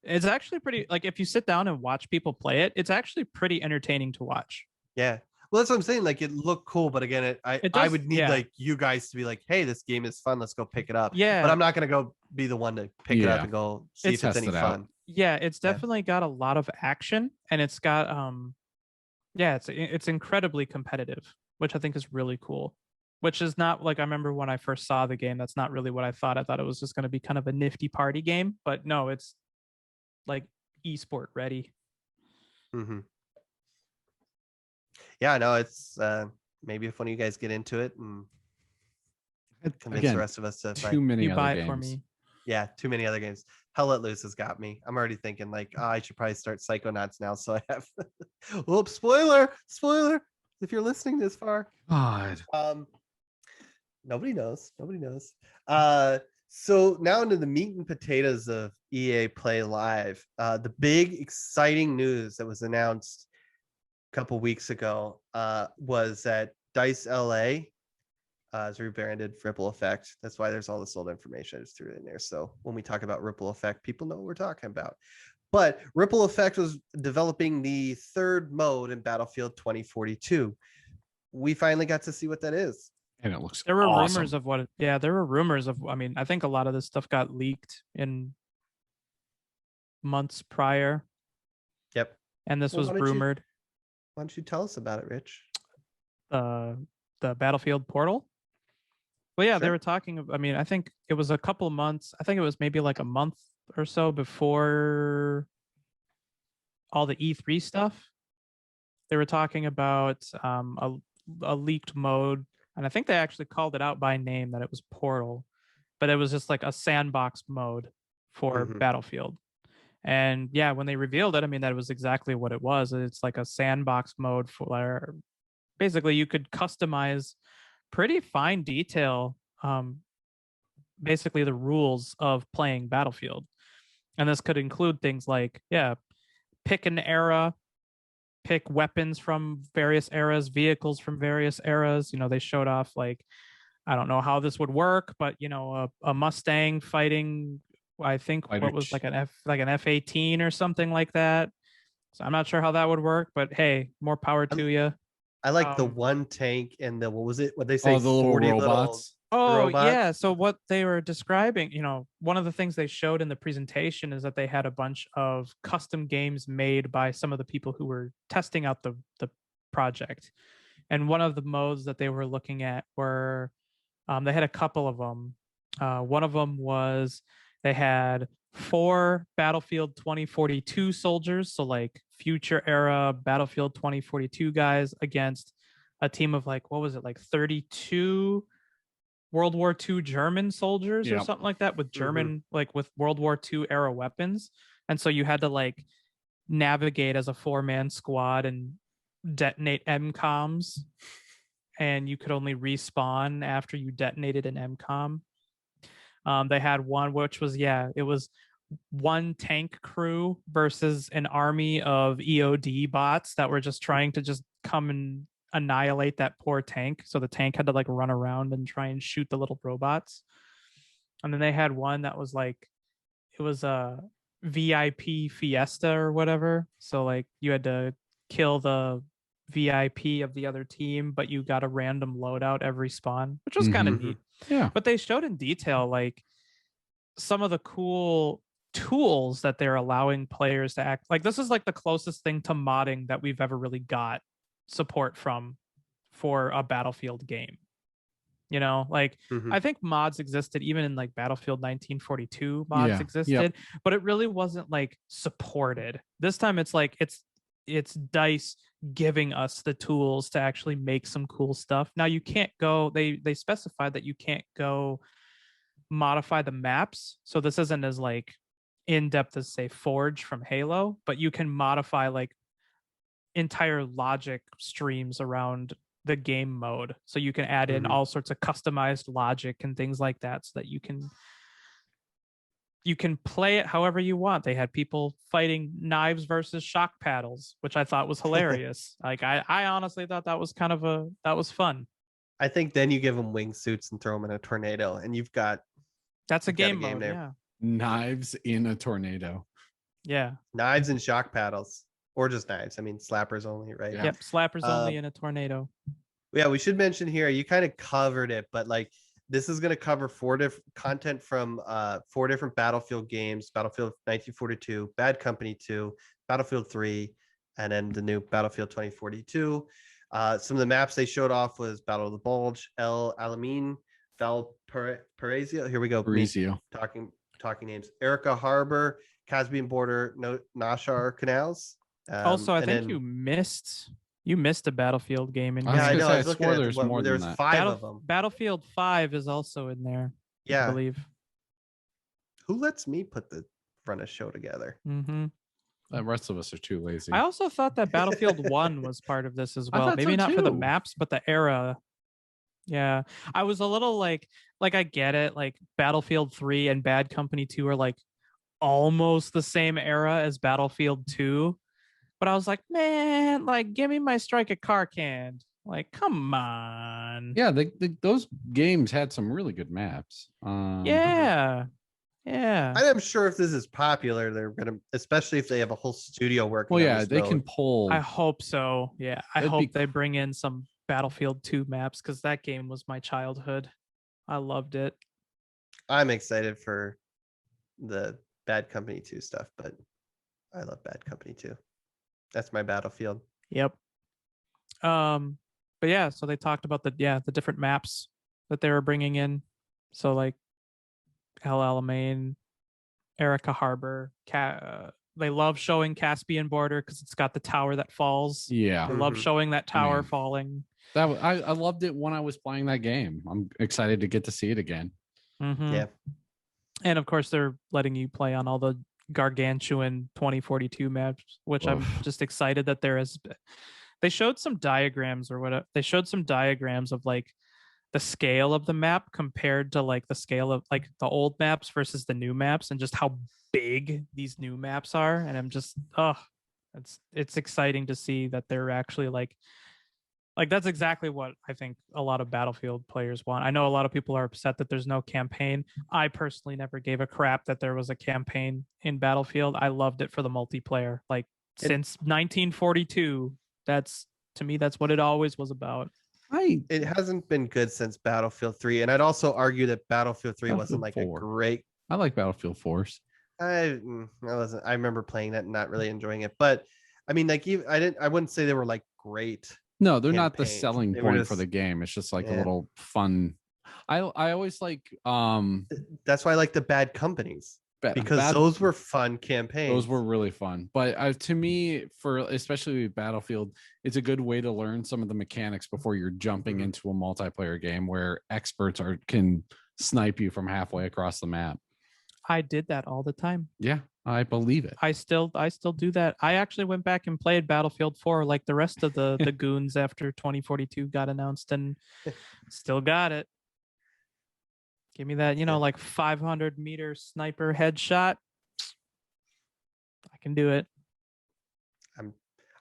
it's actually pretty, like if you sit down and watch people play it, it's actually pretty entertaining to watch. Yeah. Well, that's what I'm saying. Like it looked cool, but again, I would need like you guys to be like, hey, this game is fun. Let's go pick it up. Yeah. But I'm not going to go be the one to pick it up and go see if it's any fun. Yeah. It's definitely got a lot of action and it's got, it's incredibly competitive, which I think is really cool, which is not like, I remember when I first saw the game, that's not really what I thought. I thought it was just going to be kind of a nifty party game, but no, it's like esport ready. Mm-hmm. Yeah, no, it's maybe if one of you guys get into it and convince the rest of us to buy it for me. Yeah, too many other games. Hell Let Loose has got me. I'm already thinking like, I should probably start Psychonauts now. So I have whoops, spoiler. If you're listening this far. God. Nobody knows. So now into the meat and potatoes of EA Play Live. The big exciting news that was announced couple weeks ago was that Dice LA is rebranded Ripple Effect. That's why there's all this old information I just threw in there. So when we talk about Ripple Effect, people know what we're talking about. But Ripple Effect was developing the third mode in Battlefield 2042. We finally got to see what that is. And it looks There were awesome. rumors of what there were rumors of, I mean, I think a lot of this stuff got leaked in months prior. Yep. And this was rumored. Why don't you tell us about it, Rich? The Battlefield portal. Well, yeah, They were talking. I mean, I think it was a couple of months. I think it was maybe like a month or so before all the E3 stuff. They were talking about a leaked mode, and I think they actually called it out by name that it was Portal, but it was just like a sandbox mode for Battlefield. And yeah, when they revealed it, I mean, that was exactly what it was. It's like a sandbox mode for basically you could customize pretty fine detail, basically the rules of playing Battlefield. And this could include things like, pick an era, pick weapons from various eras, vehicles from various eras. You know, they showed off like, I don't know how this would work, but, you know, a Mustang fighting I think Fighter what was like an F-18 or something like that. So I'm not sure how that would work, but hey, more power to you. I like the Um, one tank and the, what was it? What they say? Oh, the little 40 robots. Oh, robots. yeah. So what they were describing, one of the things they showed in the presentation is that they had a bunch of custom games made by some of the people who were testing out the project. And one of the modes that they were looking at were they had a couple of them. One of them was they had 4 Battlefield 2042 soldiers, so like future era Battlefield 2042 guys against a team of like, what was it, like 32 World War II German soldiers or something like that with German, like with World War II era weapons. And so you had to like navigate as a 4-man squad and detonate MCOMs. And you could only respawn after you detonated an MCOM. They had one which was, it was one tank crew versus an army of EOD bots that were just trying to just come and annihilate that poor tank. So the tank had to like run around and try and shoot the little robots. And then they had one that was like, it was a VIP Fiesta or whatever. So like you had to kill the VIP of the other team, but you got a random loadout every spawn, which was kind of neat. Yeah. But they showed in detail like some of the cool tools that they're allowing players to act like. This is like the closest thing to modding that we've ever really got support from for a Battlefield game. Like I think mods existed even in like Battlefield 1942 mods existed, but it really wasn't like supported. This time it's like it's DICE giving us the tools to actually make some cool stuff. Now you can't go, they specified that you can't go modify the maps. So this isn't as like in depth as say Forge from Halo, but you can modify like entire logic streams around the game mode. So you can add in all sorts of customized logic and things like that so that you can play it however you want. They had people fighting knives versus shock paddles, which I thought was hilarious. Like I honestly thought that was that was fun. I think then you give them wingsuits and throw them in a tornado, and that's a game mode. there. Yeah. Knives in a tornado. Yeah. Knives and shock paddles, or just knives. I mean, slappers only, right? Yep. Slappers only in a tornado. Yeah, we should mention here, you kind of covered it, but like this is going to cover 4 different content from 4 different Battlefield games: Battlefield 1942, Bad Company 2, Battlefield 3, and then the new Battlefield 2042. Some of the maps they showed off was Battle of the Bulge, El Alamein, Valparaiso. Here we go. Paraiso. Talking names: Erica Harbor, Caspian Border, Nashar Canals. Also, I think you missed a Battlefield game in here. Yeah, I know. I swore there's more than that. 5 of them. Battlefield 5 is also in there. Yeah, I believe. Who lets me run a show together? The rest of us are too lazy. I also thought that Battlefield 1 was part of this as well. Maybe not for the maps, but the era. Yeah, I was a little like I get it. Like Battlefield 3 and Bad Company 2 are like almost the same era as Battlefield 2. But I was like, man, like, give me my Strike at Karkand. Like, come on. Yeah, those games had some really good maps. Yeah. I'm sure if this is popular, they're gonna, especially if they have a whole studio working. Well, yeah, they can pull. I hope so. Yeah, I hope they bring in some Battlefield 2 maps because that game was my childhood. I loved it. I'm excited for the Bad Company 2 stuff, but I love Bad Company 2. That's my Battlefield. Yep. But yeah, so they talked about the different maps that they were bringing in. So like El Alamein, Erica Harbor, they love showing Caspian Border because it's got the tower that falls. Yeah, they love showing that tower falling. I loved it when I was playing that game. I'm excited to get to see it again. Yeah, and of course they're letting you play on all the gargantuan 2042 maps, which I'm just excited that they showed some diagrams or whatever. They showed some diagrams of like the scale of the map compared to like the scale of like the old maps versus the new maps and just how big these new maps are. And I'm just, it's exciting to see that they're actually like Like that's exactly what I think a lot of Battlefield players want. I know a lot of people are upset that there's no campaign. I personally never gave a crap that there was a campaign in Battlefield. I loved it for the multiplayer. Like since 1942, that's to me that's what it always was about. It hasn't been good since Battlefield 3, and I'd also argue that Battlefield 3 wasn't like 4. a great. I like Battlefield 4. I wasn't. I remember playing that and not really enjoying it, but I mean, like I wouldn't say they were like great. No, they're not the campaigns. selling They were point just- for the game. It's just like a little fun. I always like That's why I like the Bad Companies, because those were fun campaigns. Those were really fun. But to me, for especially Battlefield, it's a good way to learn some of the mechanics before you're jumping into a multiplayer game where experts can snipe you from halfway across the map. I did that all the time. Yeah, I believe it. I still do that. I actually went back and played Battlefield 4 like the rest of the goons after 2042 got announced and still got it. Give me that, like 500-meter sniper headshot. I can do it.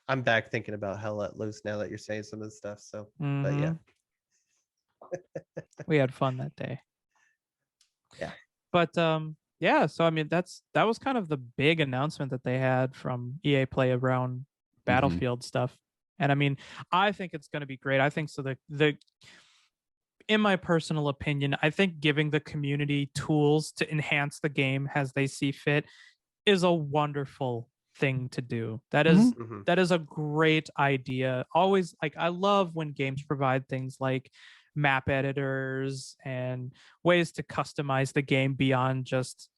I'm back thinking about Hell Let Loose now that you're saying some of the stuff. So, but yeah, we had fun that day. Yeah. But yeah, so I mean that was kind of the big announcement that they had from EA Play around Battlefield stuff. And I mean, I think it's going to be great. I think so. In my personal opinion, I think giving the community tools to enhance the game as they see fit is a wonderful thing to do. That is a great idea. Always, like, I love when games provide things like map editors and ways to customize the game beyond just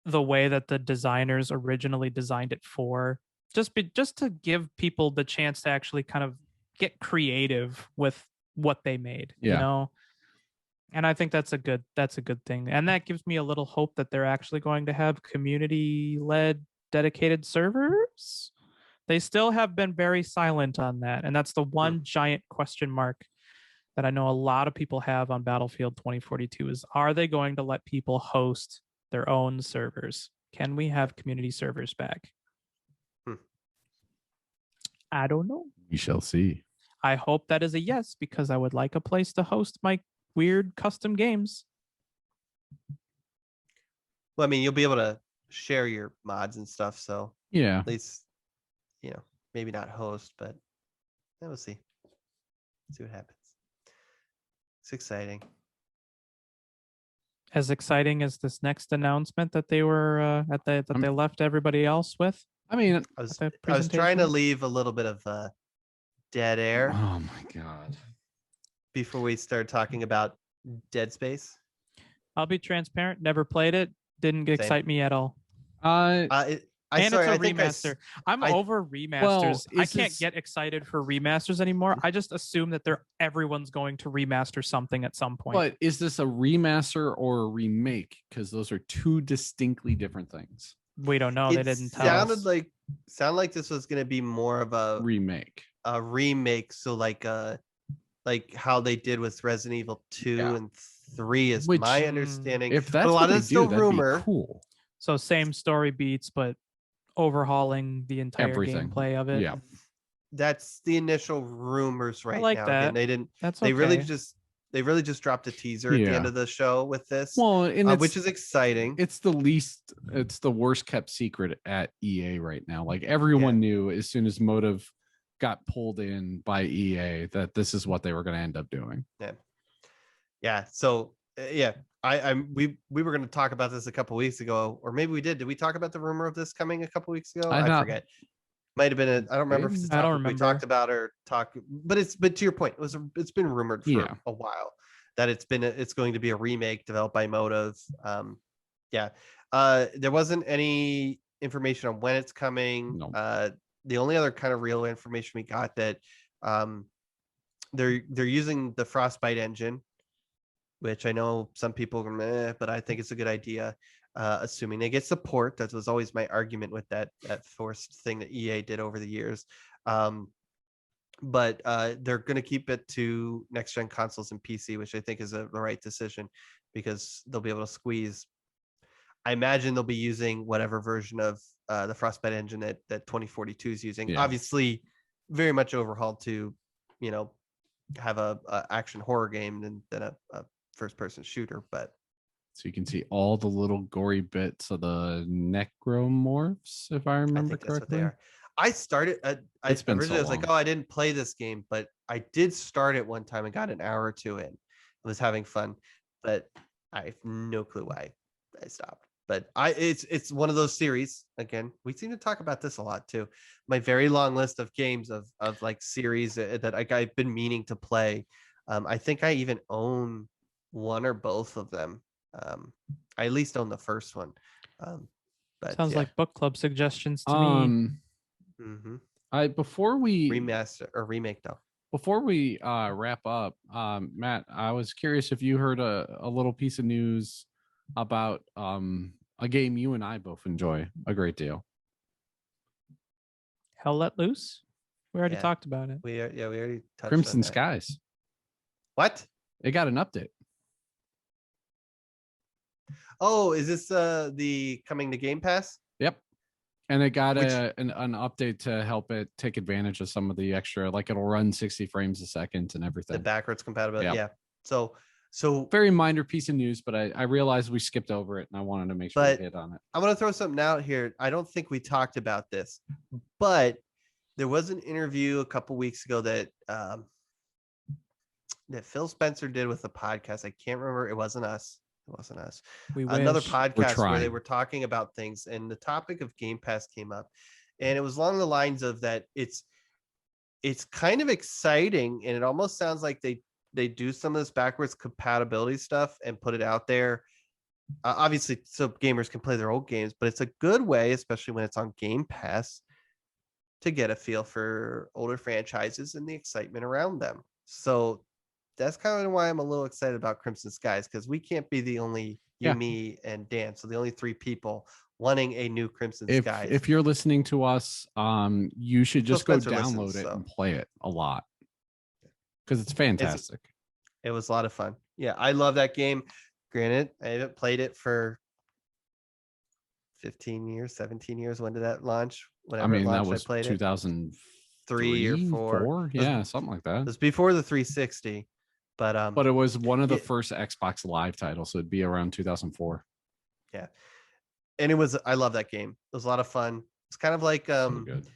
the way that the designers originally designed it for. Just to give people the chance to actually kind of get creative with what they made, and I think that's a good thing, and that gives me a little hope that they're actually going to have community-led dedicated servers. They still have been very silent on that, and that's the one giant question mark that I know a lot of people have on Battlefield 2042 is, are they going to let people host their own servers? Can we have community servers back? I don't know. We shall see. I hope that is a yes, because I would like a place to host my weird custom games. Well, I mean, you'll be able to share your mods and stuff, so yeah, at least maybe not host, but we'll see. See what happens. It's exciting. As exciting as this next announcement that they were they left everybody else with. I mean, I was trying to leave a little bit of dead air. Oh my god! Before we start talking about Dead Space, I'll be transparent. Never played it. Didn't excite me at all. It's a remaster. I'm over remasters. I can't get excited for remasters anymore. I just assume that everyone's going to remaster something at some point. But is this a remaster or a remake? Because those are two distinctly different things. We don't know. They didn't tell us. Sounded like this was going to be more of a remake. So like how they did with Resident Evil 2 and 3 is my understanding. If that's a lot of it's still rumor. Cool. So same story beats, but overhauling the entire gameplay of it. Yeah, that's the initial rumors right I like now. that. And they didn't. That's they okay. really just dropped a teaser at the end of the show with this. Well, and which is exciting. It's the worst kept secret at EA right now. Like everyone knew as soon as Motive got pulled in by EA that this is what they were going to end up doing. Yeah. So we were going to talk about this a couple weeks ago, or maybe we did. Did we talk about the rumor of this coming a couple weeks ago? I forget. Might have been I don't remember if it's a topic we talked about but to your point, it's been rumored for a while that it's going to be a remake developed by Motive. There wasn't any information on when it's coming. No. The only other kind of real information we got that they're using the Frostbite engine, which I know some people are but I think it's a good idea, assuming they get support. That was always my argument with that forced thing that EA did over the years. But they're going to keep it to next gen consoles and PC, which I think is the right decision, because they'll be able to squeeze. I imagine they'll be using whatever version of the Frostbite engine that 2042 is using. Obviously, very much overhauled to, have a action horror game than a first person shooter. But so you can see all the little gory bits of the necromorphs, if I remember correctly. That's what they are. I started. It's been originally so I was like, oh, I didn't play this game, but I did start it one time and got an hour or two in. I was having fun, but I have no clue why I stopped. But it's one of those series. Again, we seem to talk about this a lot too. My very long list of games of like series that I've been meaning to play. I think I even own one or both of them. I at least own the first one. But sounds like book club suggestions to me. Before we remaster or remake though. Before we wrap up, Matt, I was curious if you heard a little piece of news about a game you and I both enjoy a great deal. Hell Let Loose? We already talked about it. We already touched Crimson on that. Skies. What? It got an update. Oh, is this the coming to Game Pass? Yep. And it got an update to help it take advantage of some of the extra, like it'll run 60 frames a second and everything. The backwards compatibility. Yep. Yeah. So very minor piece of news, but I realized we skipped over it and I wanted to make sure we hit on it. I'm going to throw something out here. I don't think we talked about this, but there was an interview a couple weeks ago that Phil Spencer did with a podcast. I can't remember. It wasn't us. Another podcast where they were talking about things, and the topic of Game Pass came up, and it was along the lines of that it's kind of exciting, and it almost sounds like they do some of this backwards compatibility stuff and put it out there, obviously so gamers can play their old games, but it's a good way, especially when it's on Game Pass, to get a feel for older franchises and the excitement around them. So that's kind of why I'm a little excited about Crimson Skies, because we can't be the only me, and Dan. So the only three people wanting a new Crimson Skies. If you're listening to us, you should just go download it and play it a lot, because it's fantastic. It was a lot of fun. Yeah, I love that game. Granted, I haven't played it for 15 years, 17 years. When did that launch? Whenever it launched, that was I played 2003 or 4. Yeah, something like that. It was before the 360. But it was one of the first Xbox Live titles, so it'd be around 2004. Yeah, and I love that game. It was a lot of fun. It's kind of like so good.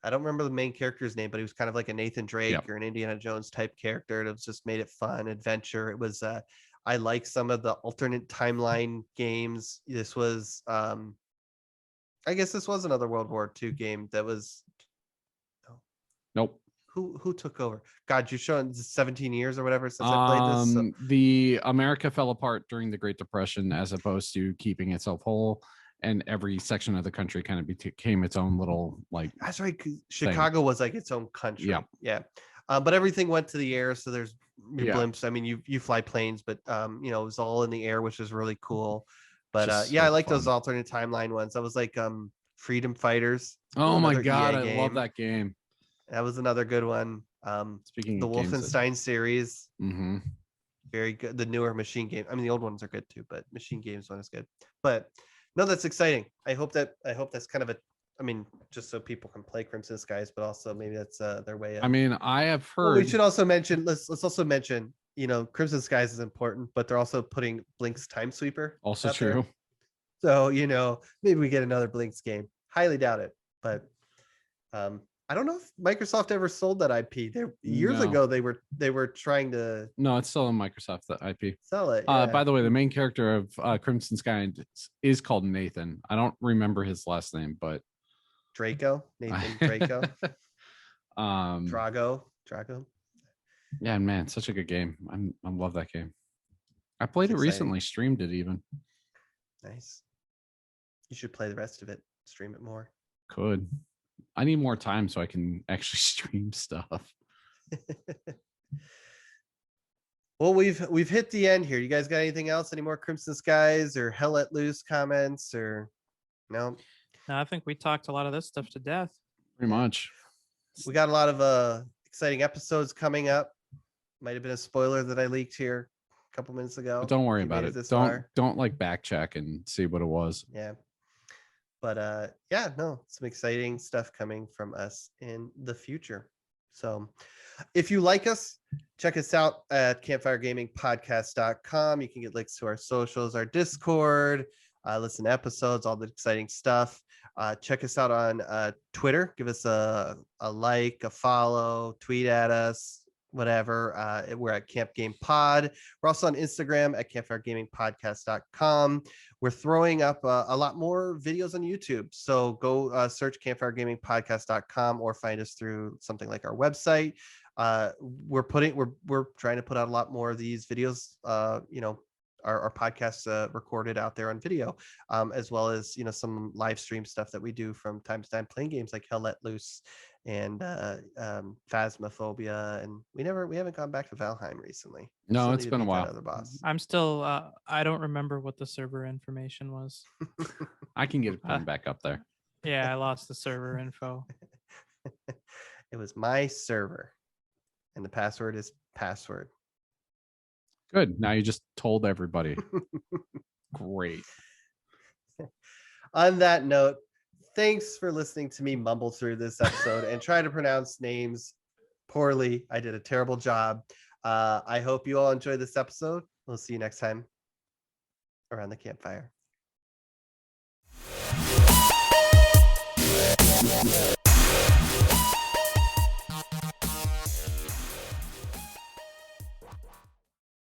I don't remember the main character's name, but he was kind of like a Nathan Drake or an Indiana Jones type character. And it was just made it fun, adventure. It was I like some of the alternate timeline games. This was I guess this was another World War II game that was Nope. Who took over? God, you're showing 17 years or whatever since I played this. So. The America fell apart during the Great Depression, as opposed to keeping itself whole, and every section of the country kind of became its own little like. That's right. Chicago was like its own country. Yeah. But everything went to the air, so there's blimps. I mean, you fly planes, but it was all in the air, which is really cool. But I like those alternate timeline ones. I was like Freedom Fighters. Oh my god, I love that game. That was another good one. Speaking the Wolfenstein series, very good. The newer Machine Game. I mean, the old ones are good too, but Machine Games one is good. But no, that's exciting. I hope that's kind of just so people can play Crimson Skies, but also maybe that's their way. I have heard. Well, we should also mention. Let's also mention. Crimson Skies is important, but they're also putting Blink's Time Sweeper. Also true. There. So maybe we get another Blink's game. Highly doubt it, but I don't know if Microsoft ever sold that IP. Years ago, they were trying to. No, it's still in Microsoft, the IP. Sell it. Yeah. By the way, the main character of Crimson Sky is called Nathan. I don't remember his last name, but Nathan Draco. Drago. Yeah, man, such a good game. I love that game. I played it recently, streamed it even. Nice. You should play the rest of it. Stream it more. Could. I need more time so I can actually stream stuff. Well, we've hit the end here. You guys got anything else? Any more Crimson Skies or Hell Let Loose comments or no? No, I think we talked a lot of this stuff to death. Pretty much. We got a lot of exciting episodes coming up. Might have been a spoiler that I leaked here a couple minutes ago. But don't worry about it. Don't like back check and see what it was. Yeah. But some exciting stuff coming from us in the future. So if you like us, check us out at campfiregamingpodcast.com. You can get links to our socials, our Discord, listen to episodes, all the exciting stuff. Check us out on Twitter. Give us a like, a follow, tweet at us, whatever. We're at Camp Game Pod. We're also on Instagram at campfiregamingpodcast.com. We're throwing up a lot more videos on YouTube. So go search campfiregamingpodcast.com or find us through something like our website. We're trying to put out a lot more of these videos, our podcasts recorded out there on video, as well as some live stream stuff that we do from time to time, playing games like Hell Let Loose and Phasmophobia, and we haven't gone back to Valheim recently. No, Still it's need to been a beat that while. other boss. I'm still I don't remember what the server information was. I can get it put back up there. Yeah, I lost the server info. It was my server, and the password is password. Good. Now you just told everybody. Great. On that note, thanks for listening to me mumble through this episode and try to pronounce names poorly. I did a terrible job. I hope you all enjoyed this episode. We'll see you next time around the campfire.